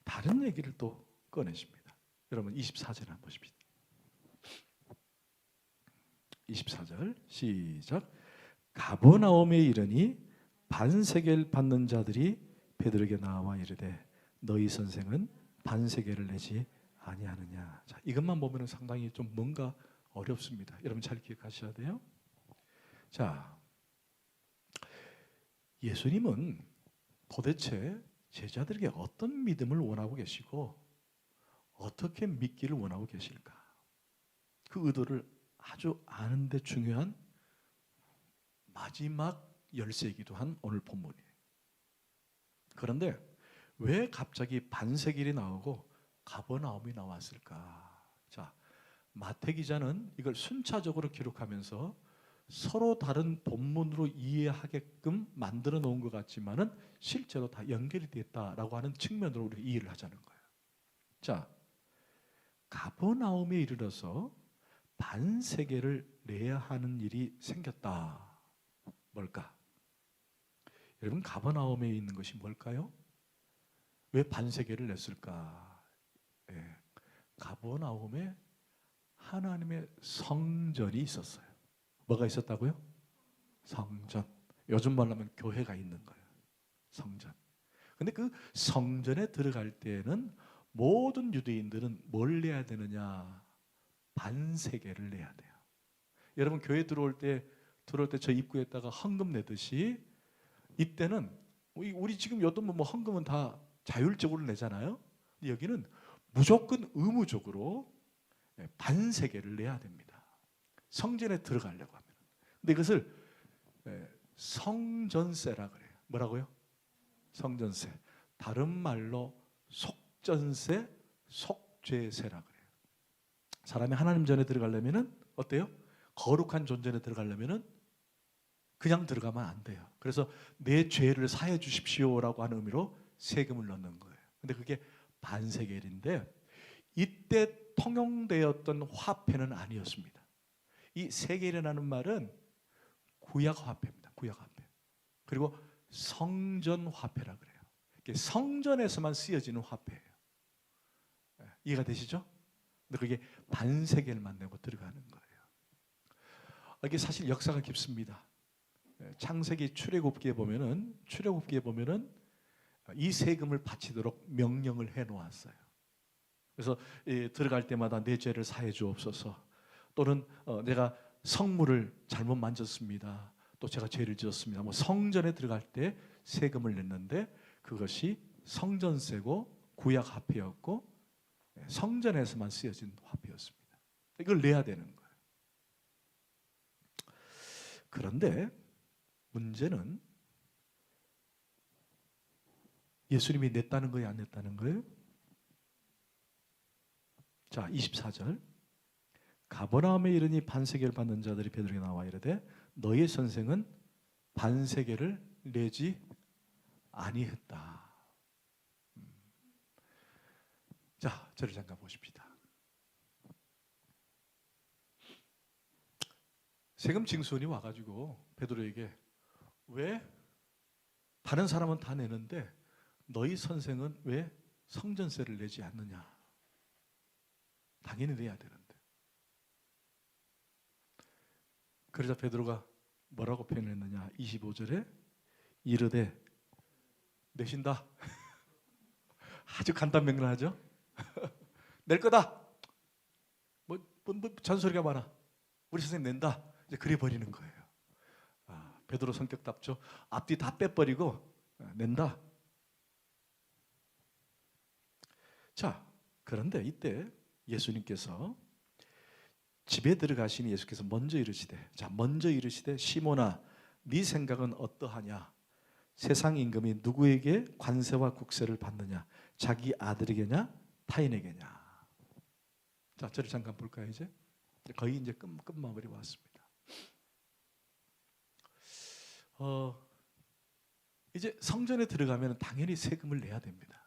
다른 얘기를 또 꺼내십니다. 여러분 24절 한번 보십시다. 24절 시작. 가버나움에 이르니 반세겔 받는 자들이 베드로에게 나와 이르되 너희 선생은 반세겔을 내지 아니하느냐. 자, 이것만 보면 상당히 좀 뭔가 어렵습니다. 여러분 잘 기억하셔야 돼요. 자, 예수님은 도대체 제자들에게 어떤 믿음을 원하고 계시고 어떻게 믿기를 원하고 계실까? 그 의도를 아주 아는데 중요한 마지막 열쇠이기도 한 오늘 본문이에요. 그런데 왜 갑자기 반세겔이 나오고 가버나움이 나왔을까? 자, 마태 기자는 이걸 순차적으로 기록하면서 서로 다른 본문으로 이해하게끔 만들어 놓은 것 같지만은 실제로 다 연결이 됐다라고 하는 측면으로 우리가 이해를 하자는 거예요. 자, 가버나움에 이르러서 반세겔을 내야 하는 일이 생겼다. 뭘까? 여러분 가버나움에 있는 것이 뭘까요? 왜 반세겔을 냈을까? 예, 가버나움에 하나님의 성전이 있었어요. 뭐가 있었다고요? 성전. 요즘 말로 하면 교회가 있는 거예요. 성전. 근데 그 성전에 들어갈 때에는 모든 유대인들은 뭘 내야 되느냐? 반세겔을 내야 돼요. 여러분 교회 들어올 때 저 입구에다가 헌금 내듯이 이때는 우리 지금 요즘 뭐 헌금은 다 자율적으로 내잖아요. 근데 여기는 무조건 의무적으로 반세겔을 내야 됩니다. 성전에 들어가려고 하면. 근데 이것을 성전세라 그래요. 뭐라고요? 성전세. 다른 말로 속전세, 속죄세라 그래요. 사람이 하나님 전에 들어가려면은 어때요? 거룩한 존전에 들어가려면은 그냥 들어가면 안 돼요. 그래서 내 죄를 사해 주십시오라고 하는 의미로 세금을 넣는 거예요. 근데 그게 반세겔인데 이때 통용되었던 화폐는 아니었습니다. 이 세겔이라는 말은 구약 화폐입니다. 구약 화폐. 그리고 성전 화폐라 그래요. 이게 성전에서만 쓰여지는 화폐예요. 이해가 되시죠? 근데 그게 반세겔만 내고 들어가는 거예요. 이게 사실 역사가 깊습니다. 창세기 출애굽기에 보면은 이 세금을 바치도록 명령을 해 놓았어요. 그래서 들어갈 때마다 내 죄를 사해 주옵소서. 또는 내가 성물을 잘못 만졌습니다. 또 제가 죄를 지었습니다. 뭐 성전에 들어갈 때 세금을 냈는데 그것이 성전세고 구약 화폐였고 성전에서만 쓰여진 화폐였습니다. 이걸 내야 되는 거예요. 그런데 문제는 예수님이 냈다는 거예요, 안 냈다는 거예요? 자, 24절. 가버나움에 이르니 반세겔 받는 자들이 베드로에게 나와 이르되 너희 선생은 반세겔을 내지 아니했다. 자, 저를 잠깐 보십시다. 세금 징수원이 와가지고 베드로에게 왜 다른 사람은 다 내는데 너희 선생은 왜 성전세를 내지 않느냐? 당연히 내야 되는데. 그러자 베드로가 뭐라고 표현했느냐? 25절에 이르되 내신다. 아주 간단명료하죠? 낼 거다. 뭐 잔소리가 많아. 우리 선생님 낸다. 이제 그래 버리는 거예요. 베드로 성격답죠. 앞뒤 다 빼버리고 낸다. 자, 그런데 이때 예수님께서 집에 들어가시니 예수께서 먼저 이르시되 시몬아 네 생각은 어떠하냐? 세상 임금이 누구에게 관세와 국세를 받느냐? 자기 아들에게냐? 타인에게냐? 자, 저를 잠깐 볼까요? 이제 거의 이제 끝마무리 왔습니다. 이제 성전에 들어가면 당연히 세금을 내야 됩니다.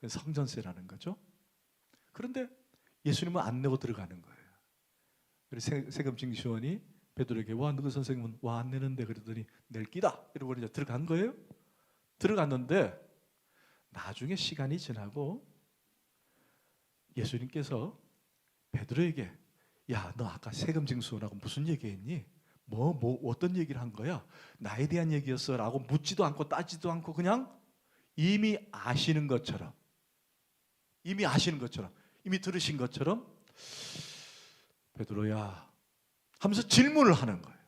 성전세라는 거죠. 그런데 예수님은 안 내고 들어가는 거예요. 그래서 세금 징수원이 베드로에게 와 너희 선생님은 와 안 내는데 그러더니 낼 끼다 이러고 이제 들어간 거예요. 들어갔는데 나중에 시간이 지나고 예수님께서 베드로에게 야 너 아까 세금 징수원하고 무슨 얘기했니? 뭐 어떤 얘기를 한 거야? 나에 대한 얘기였어 라고 묻지도 않고 따지도 않고 그냥 이미 아시는 것처럼 이미 들으신 것처럼 베드로야 하면서 질문을 하는 거예요.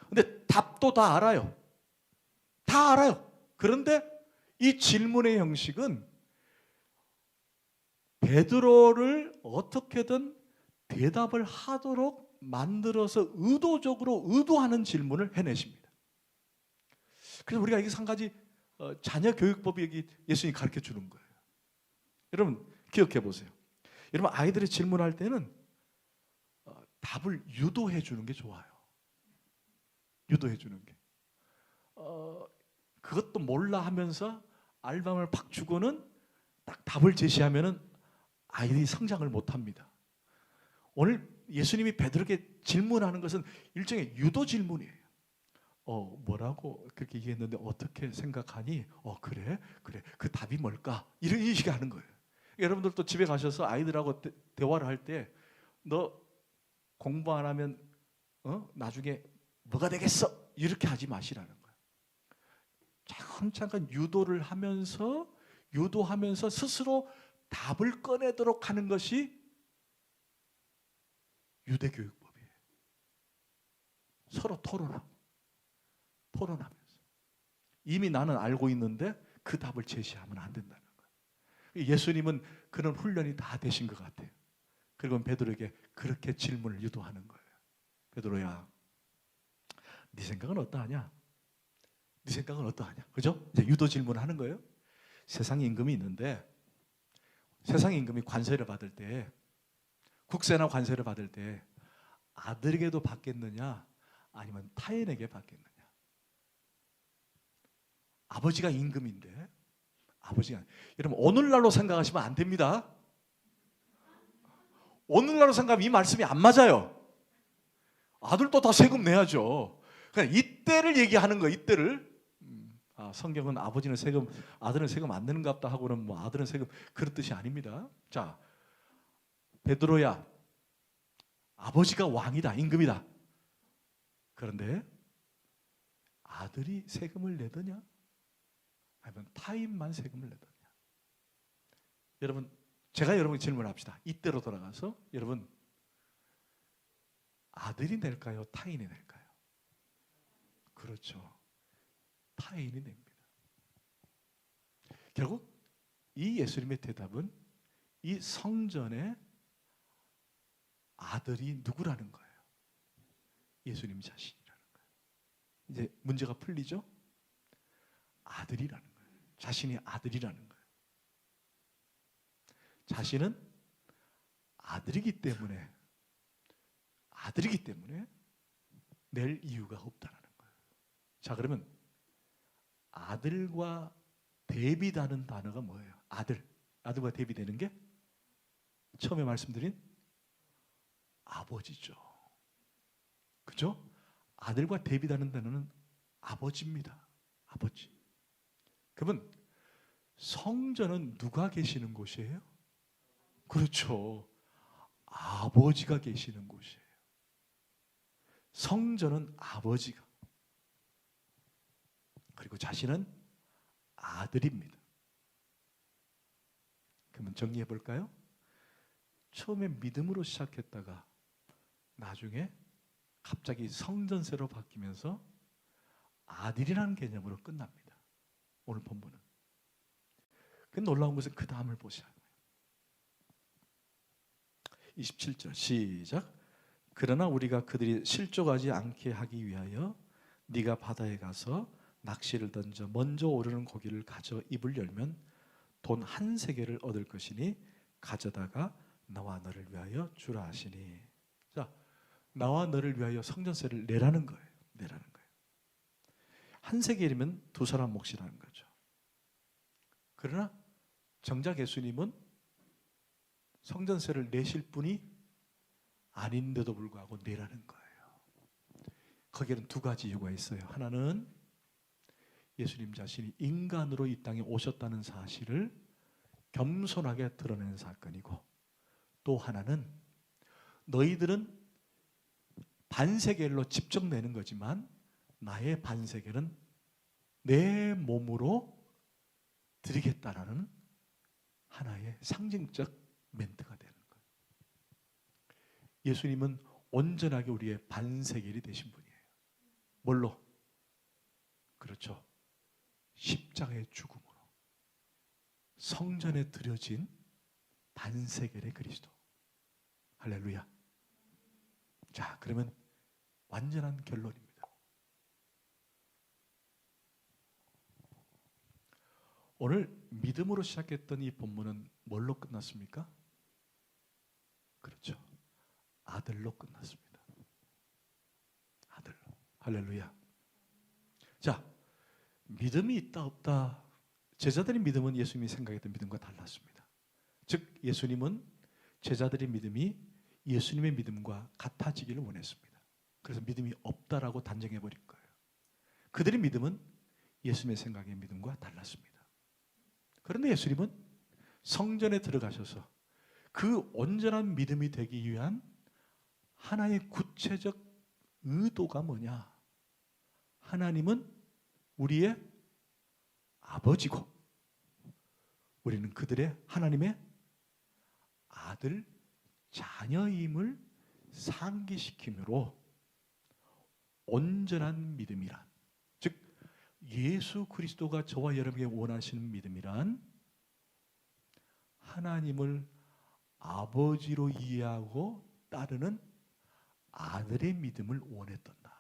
근데 답도 다 알아요. 다 알아요. 그런데 이 질문의 형식은 베드로를 어떻게든 대답을 하도록 만들어서 의도적으로 의도하는 질문을 해내십니다. 그래서 우리가 여기서 한 가지 자녀 교육법이 여기 예수님이 가르쳐 주는 거예요. 여러분 기억해 보세요. 여러분 아이들이 질문할 때는 답을 유도해 주는 게 좋아요. 유도해 주는 게. 그것도 몰라 하면서 알밤을 팍 주고는 딱 답을 제시하면은 아이들이 성장을 못 합니다. 오늘 예수님이 베드로에게 질문하는 것은 일종의 유도 질문이에요. 뭐라고 그렇게 얘기했는데 어떻게 생각하니? 그래. 그 답이 뭘까? 이런 식으로 하는 거예요. 여러분들도 집에 가셔서 아이들하고 대화를 할 때 너 공부 안 하면 나중에 뭐가 되겠어? 이렇게 하지 마시라는 거예요. 왕창한 유도하면서 스스로 답을 꺼내도록 하는 것이 유대교육법이에요. 서로 토론하면서 이미 나는 알고 있는데 그 답을 제시하면 안 된다는 거예요. 예수님은 그런 훈련이 다 되신 것 같아요. 그리고 베드로에게 그렇게 질문을 유도하는 거예요. 베드로야, 네 생각은 어떠하냐? 네 생각은 어떠하냐? 그죠? 이제 유도 질문을 하는 거예요. 세상 임금이 있는데 세상 임금이 관세를 받을 때, 국세나 관세를 받을 때 아들에게도 받겠느냐 아니면 타인에게 받겠느냐? 아버지가 임금인데 여러분 오늘날로 생각하시면 안 됩니다. 오늘날로 생각하면 이 말씀이 안 맞아요. 아들도 다 세금 내야죠. 그러니까 이때를 얘기하는 거예요. 이때를. 성경은 아버지는 세금, 아들은 세금 안 내는 것 같다 하고는 뭐 아들은 세금, 그런 뜻이 아닙니다. 자, 베드로야, 아버지가 왕이다, 임금이다. 그런데 아들이 세금을 내더냐? 아니면 타인만 세금을 내더냐? 여러분, 제가 여러분께 질문합시다. 이때로 돌아가서 여러분, 아들이 낼까요? 타인이 낼까요? 그렇죠. 타인이 냅니다. 결국 이 예수님의 대답은 이 성전의 아들이 누구라는 거예요? 예수님 자신이라는 거예요. 이제 문제가 풀리죠? 아들이라는 거예요. 자신이 아들이라는 거예요. 자신은 아들이기 때문에 낼 이유가 없다는 거예요. 자, 그러면 아들과 대비되는 단어가 뭐예요? 아들과 대비되는 게 처음에 말씀드린 아버지죠. 그죠? 아들과 대비되는 단어는 아버지입니다. 아버지. 그러면 성전은 누가 계시는 곳이에요? 그렇죠. 아버지가 계시는 곳이에요. 성전은 아버지가, 그리고 자신은 아들입니다. 그러면 정리해 볼까요? 처음에 믿음으로 시작했다가 나중에 갑자기 성전세로 바뀌면서 아들이라는 개념으로 끝납니다. 오늘 본문은. 그 놀라운 것은 그 다음을 보셔야 해요. 27절 시작. 그러나 우리가 그들이 실족하지 않게 하기 위하여 네가 바다에 가서 낚시를 던져 먼저 오르는 고기를 가져 입을 열면 돈 한 세겔을 얻을 것이니 가져다가 나와 너를 위하여 주라 하시니. 자, 나와 너를 위하여 성전세를 내라는 거예요. 한 세겔이면 두 사람 몫이라는 거죠. 그러나 정작 예수님은 성전세를 내실 분이 아닌데도 불구하고 내라는 거예요. 거기에는 두 가지 이유가 있어요. 하나는 예수님 자신이 인간으로 이 땅에 오셨다는 사실을 겸손하게 드러내는 사건이고, 또 하나는 너희들은 반세겔로 직접 내는 거지만 나의 반세겔은 내 몸으로 드리겠다라는 하나의 상징적 멘트가 되는 거예요. 예수님은 온전하게 우리의 반세겔이 되신 분이에요. 뭘로? 그렇죠. 십자가의 죽음으로 성전에 드려진 반세겔의 그리스도. 할렐루야. 자, 그러면 완전한 결론입니다. 오늘 믿음으로 시작했던 이 본문은 뭘로 끝났습니까? 그렇죠. 아들로 끝났습니다. 아들로. 할렐루야. 자, 믿음이 있다 없다. 제자들의 믿음은 예수님이 생각했던 믿음과 달랐습니다. 즉 예수님은 제자들의 믿음이 예수님의 믿음과 같아지기를 원했습니다. 그래서 믿음이 없다라고 단정해 버린 거예요. 그들의 믿음은 예수님의 생각의 믿음과 달랐습니다. 그런데 예수님은 성전에 들어가셔서 그 온전한 믿음이 되기 위한 하나의 구체적 의도가 뭐냐? 하나님은 우리의 아버지고 우리는 그들의 하나님의 아들, 자녀임을 상기시키므로 온전한 믿음이란, 즉 예수 그리스도가 저와 여러분에게 원하시는 믿음이란 하나님을 아버지로 이해하고 따르는 아들의 믿음을 원했단다.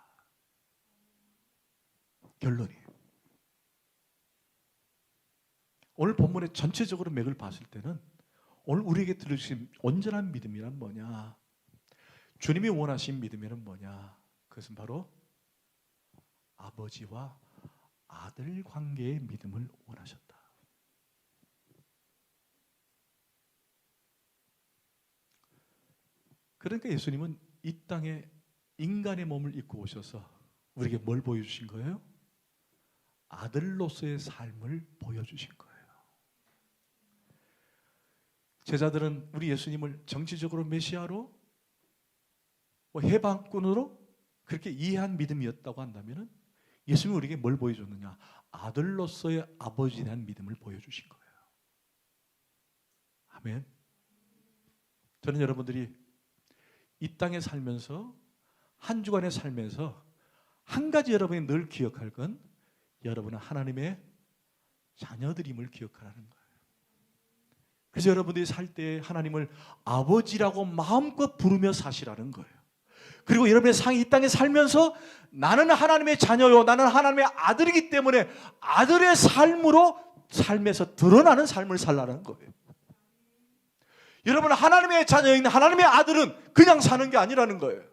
결론이에요. 오늘 본문의 전체적으로 맥을 봤을 때는 오늘 우리에게 들으신 온전한 믿음이란 뭐냐? 주님이 원하신 믿음이란 뭐냐? 그것은 바로 아버지와 아들 관계의 믿음을 원하셨다. 그러니까 예수님은 이 땅에 인간의 몸을 입고 오셔서 우리에게 뭘 보여주신 거예요? 아들로서의 삶을 보여주신 거예요. 제자들은 우리 예수님을 정치적으로 메시아로, 해방꾼으로 그렇게 이해한 믿음이었다고 한다면 예수님이 우리에게 뭘 보여줬느냐? 아들로서의 아버지에 대한 믿음을 보여주신 거예요. 아멘. 저는 여러분들이 이 땅에 살면서 한 주간에 살면서 한 가지 여러분이 늘 기억할 건 여러분은 하나님의 자녀들임을 기억하라는 거예요. 그래서 여러분들이 살 때 하나님을 아버지라고 마음껏 부르며 사시라는 거예요. 그리고 여러분의 이 땅에 살면서 나는 하나님의 자녀요, 나는 하나님의 아들이기 때문에 아들의 삶으로 삶에서 드러나는 삶을 살라는 거예요. 여러분, 하나님의 자녀인 하나님의 아들은 그냥 사는 게 아니라는 거예요.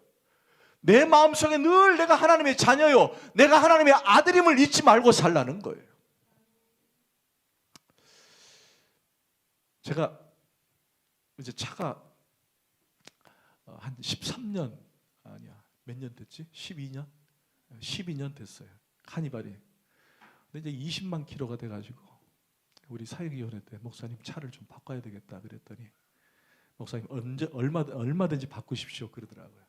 내 마음속에 늘 내가 하나님의 자녀요, 내가 하나님의 아들임을 잊지 말고 살라는 거예요. 제가 이제 차가 한 13년, 아니야, 몇 년 됐지? 12년? 12년 됐어요. 카니발이. 근데 이제 20만 킬로가 돼가지고 우리 사역위원회 때 목사님 차를 좀 바꿔야 되겠다 그랬더니 목사님 얼마든지 바꾸십시오 그러더라고요.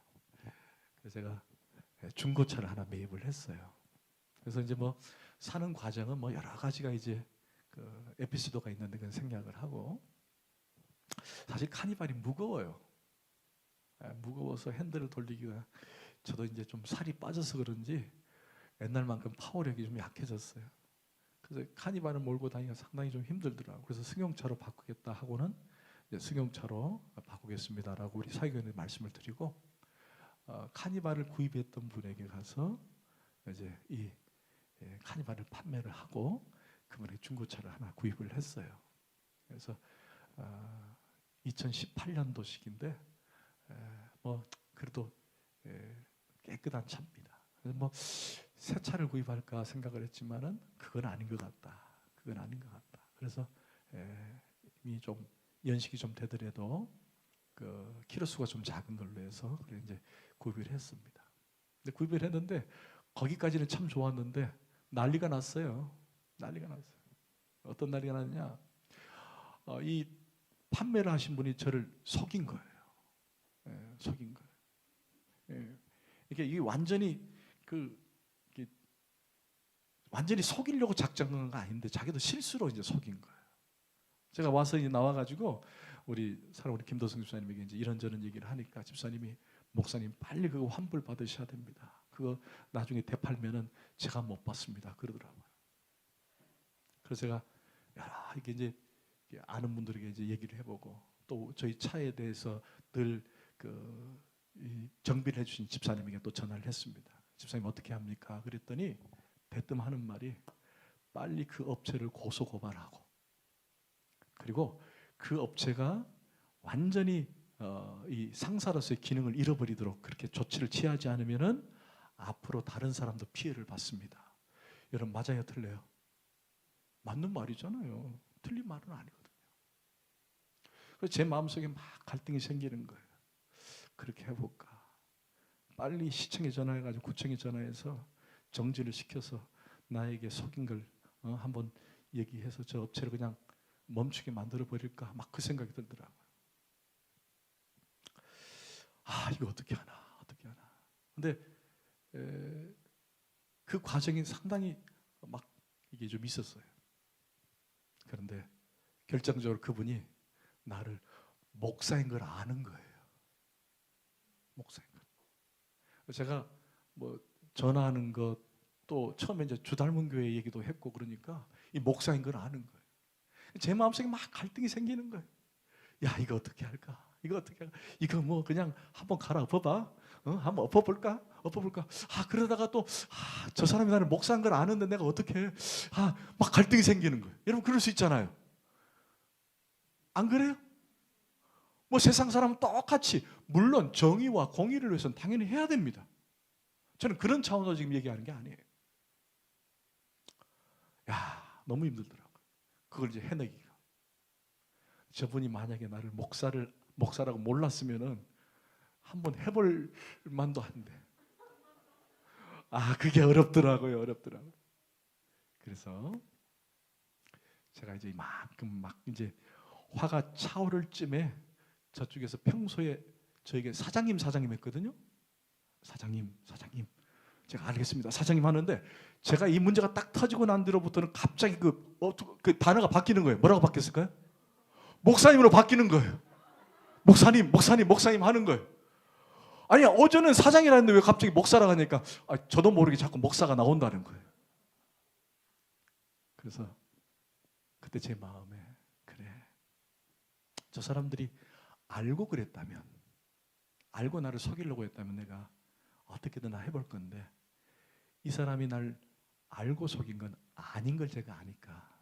그래서 제가 중고차를 하나 매입을 했어요. 그래서 이제 뭐 사는 과정은 뭐 여러 가지가 이제 그 에피소드가 있는데 그런 생각을 하고, 사실 카니발이 무거워요. 무거워서 핸들을 돌리기가, 저도 이제 좀 살이 빠져서 그런지 옛날만큼 파워력이 좀 약해졌어요. 그래서 카니발을 몰고 다니기가 상당히 좀 힘들더라고요. 그래서 승용차로 바꾸겠다 하고는 이제 승용차로 바꾸겠습니다라고 우리 사역위원회 말씀을 드리고, 카니발을 구입했던 분에게 가서 이제 이 카니발을 판매를 하고 그분에게 중고차를 하나 구입을 했어요. 그래서 2018년도식인데 뭐 그래도 깨끗한 차입니다. 그래서 뭐 새 차를 구입할까 생각을 했지만은 그건 아닌 것 같다. 그건 아닌 것 같다. 그래서 이미 좀 연식이 좀 되더라도 그 키로수가 좀 작은 걸로 해서 그래 이제 구입을 했습니다. 근데 구입을 했는데 거기까지는 참 좋았는데 난리가 났어요. 난리가 났어요. 어떤 난리가 났냐? 이 판매를 하신 분이 저를 속인 거예요. 속인 거예요. 이게 완전히 완전히 속이려고 작정한 거 아닌데 자기도 실수로 이제 속인 거예요. 제가 와서 이제 나와가지고 우리 김도승 집사님에게 이제 이런저런 얘기를 하니까 집사님이, 목사님 빨리 그거 환불 받으셔야 됩니다. 그거 나중에 되팔면은 제가 못 받습니다. 그러더라고요. 그래서 제가 이게 이제 아는 분들에게 이제 얘기를 해보고, 또 저희 차에 대해서 늘 정비를 해주신 집사님에게 또 전화를 했습니다. 집사님 어떻게 합니까? 그랬더니 대뜸 하는 말이 빨리 그 업체를 고소 고발하고, 그리고 그 업체가 완전히 이 상사로서의 기능을 잃어버리도록 그렇게 조치를 취하지 않으면은 앞으로 다른 사람도 피해를 받습니다. 여러분, 맞아요, 틀려요? 맞는 말이잖아요. 틀린 말은 아니거든요. 그래서 제 마음속에 막 갈등이 생기는 거예요. 그렇게 해볼까? 빨리 시청에 전화해가지고 구청에 전화해서 정지를 시켜서 나에게 속인 걸 한번 얘기해서 저 업체를 그냥 멈추게 만들어 버릴까? 막 그 생각이 들더라고요. 이거 어떻게 하나? 어떻게 하나? 근데 그 과정이 상당히 막 이게 좀 있었어요. 그런데 결정적으로 그분이 나를 목사인 걸 아는 거예요. 목사인 걸. 제가 뭐 전화하는 것, 또 처음에 이제 주닮은 교회 얘기도 했고 그러니까 이 목사인 걸 아는 거예요. 제 마음속에 막 갈등이 생기는 거예요. 야, 이거 어떻게 할까? 이거 어떻게 할까? 이거 뭐 그냥 한번 갈아 엎어봐. 한번 엎어볼까? 엎어볼까? 그러다가 또 저 사람이 나를 목사인 걸 아는데 내가 어떻게 해? 막 갈등이 생기는 거예요. 여러분 그럴 수 있잖아요. 안 그래요? 뭐 세상 사람은 똑같이, 물론 정의와 공의를 위해서는 당연히 해야 됩니다. 저는 그런 차원으로 지금 얘기하는 게 아니에요. 야, 너무 힘들더라고요. 그걸 이제 해내기가. 저분이 만약에 나를 목사라고 몰랐으면은 한번 해볼 만도 한데. 그게 어렵더라고요. 어렵더라고요. 그래서 제가 이제 이만큼 막 이제 화가 차오를 쯤에 저쪽에서 평소에 저에게 사장님 했거든요. 사장님. 제가 알겠습니다. 사장님 하는데 제가 이 문제가 딱 터지고 난 뒤로부터는 갑자기 그 단어가 바뀌는 거예요. 뭐라고 바뀌었을까요? 목사님으로 바뀌는 거예요. 목사님 하는 거예요. 아니, 어제는 사장이라는데 왜 갑자기 목사라고 하니까 저도 모르게 자꾸 목사가 나온다는 거예요. 그래서 그때 제 마음에, 그래, 저 사람들이 알고 그랬다면, 알고 나를 속이려고 했다면 내가 어떻게든 해볼 건데, 이 사람이 날 알고 속인 건 아닌 걸 제가 아니까,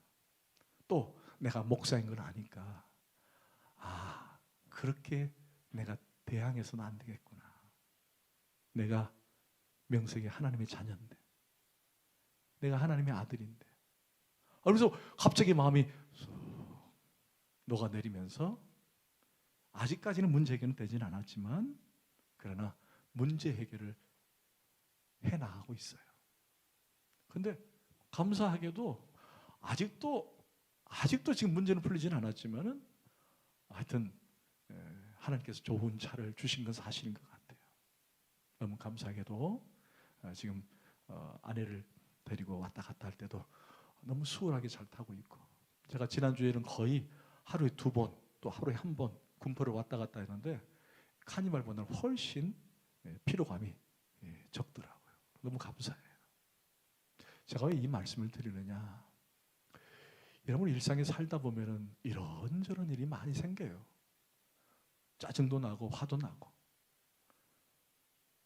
또 내가 목사인 걸 아니까, 그렇게 내가 대항해서는 안 되겠구나. 내가 명색이 하나님의 자녀인데, 내가 하나님의 아들인데. 그래서 갑자기 마음이 녹아내리면서, 아직까지는 문제 해결은 되진 않았지만 그러나 문제 해결을 해나가고 있어요. 그런데 감사하게도 아직도 지금 문제는 풀리진 않았지만은 하여튼 하나님께서 좋은 차를 주신 건 사실인 것 같아요. 너무 감사하게도 지금 아내를 데리고 왔다 갔다 할 때도 너무 수월하게 잘 타고 있고, 제가 지난주에는 거의 하루에 2번, 또 하루에 1번 군포를 왔다 갔다 했는데 카니발보다는 훨씬 피로감이 적더라고요. 너무 감사해요. 제가 왜 이 말씀을 드리느냐, 여러분 일상에 살다 보면은 이런저런 일이 많이 생겨요. 짜증도 나고 화도 나고,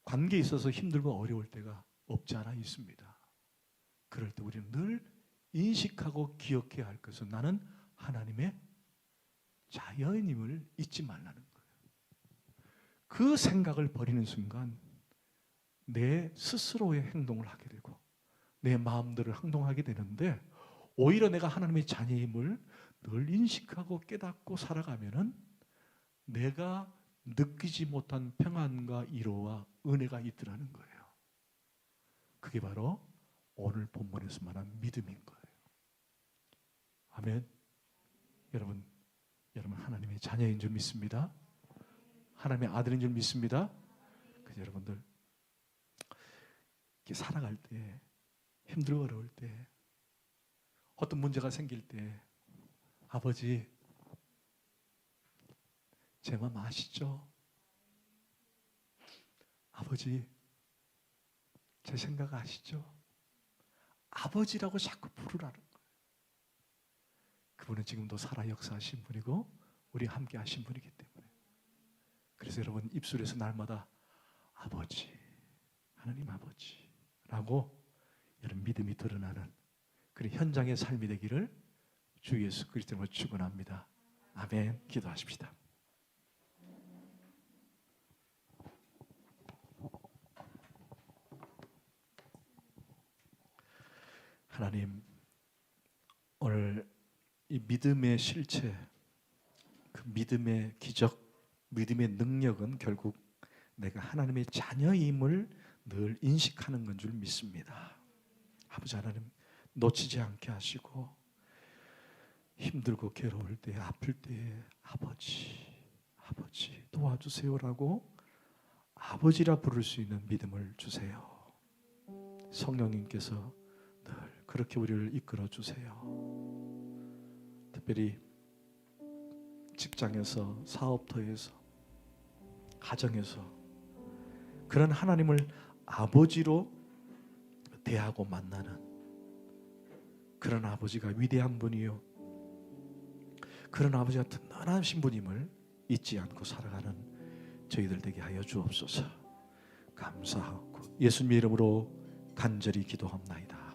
관계에 있어서 힘들고 어려울 때가 없지 않아 있습니다. 그럴 때 우리는 늘 인식하고 기억해야 할 것은, 나는 하나님의 자녀임을 잊지 말라는 거예요. 그 생각을 버리는 순간 내 스스로의 행동을 하게 되고 내 마음대로 행동하게 되는데, 오히려 내가 하나님의 자녀임을 늘 인식하고 깨닫고 살아가면은 내가 느끼지 못한 평안과 위로와 은혜가 있더라는 거예요. 그게 바로 오늘 본문에서 말한 믿음인 거예요. 아멘. 여러분 하나님의 자녀인 줄 믿습니다. 하나님의 아들인 줄 믿습니다. 그래서 여러분들 이렇게 살아갈 때, 힘들고 어려울 때, 어떤 문제가 생길 때, 아버지 제 마음 아시죠? 아버지 제 생각 아시죠? 아버지라고 자꾸 부르라는 거예요. 그분은 지금도 살아 역사하신 분이고 우리 함께 하신 분이기 때문에, 그래서 여러분 입술에서 날마다 아버지, 하나님 아버지라고 여러분 믿음이 드러나는 그런 현장의 삶이 되기를 주 예수 그리스도로 축원합니다. 아멘. 기도하십시다. 하나님, 오늘 이 믿음의 실체, 그 믿음의 기적, 믿음의 능력은 결국 내가 하나님의 자녀임을 늘 인식하는 건 줄 믿습니다. 아버지 하나님, 놓치지 않게 하시고 힘들고 괴로울 때, 아플 때 아버지 도와주세요라고 아버지라 부를 수 있는 믿음을 주세요. 성령님께서 늘 그렇게 우리를 이끌어 주세요. 특별히 직장에서, 사업터에서, 가정에서 그런 하나님을 아버지로 대하고 만나는 그런 아버지가 위대한 분이요, 그런 아버지가 든든하신 분임을 잊지 않고 살아가는 저희들 되게 하여 주옵소서. 감사하고 예수님의 이름으로 간절히 기도합나이다.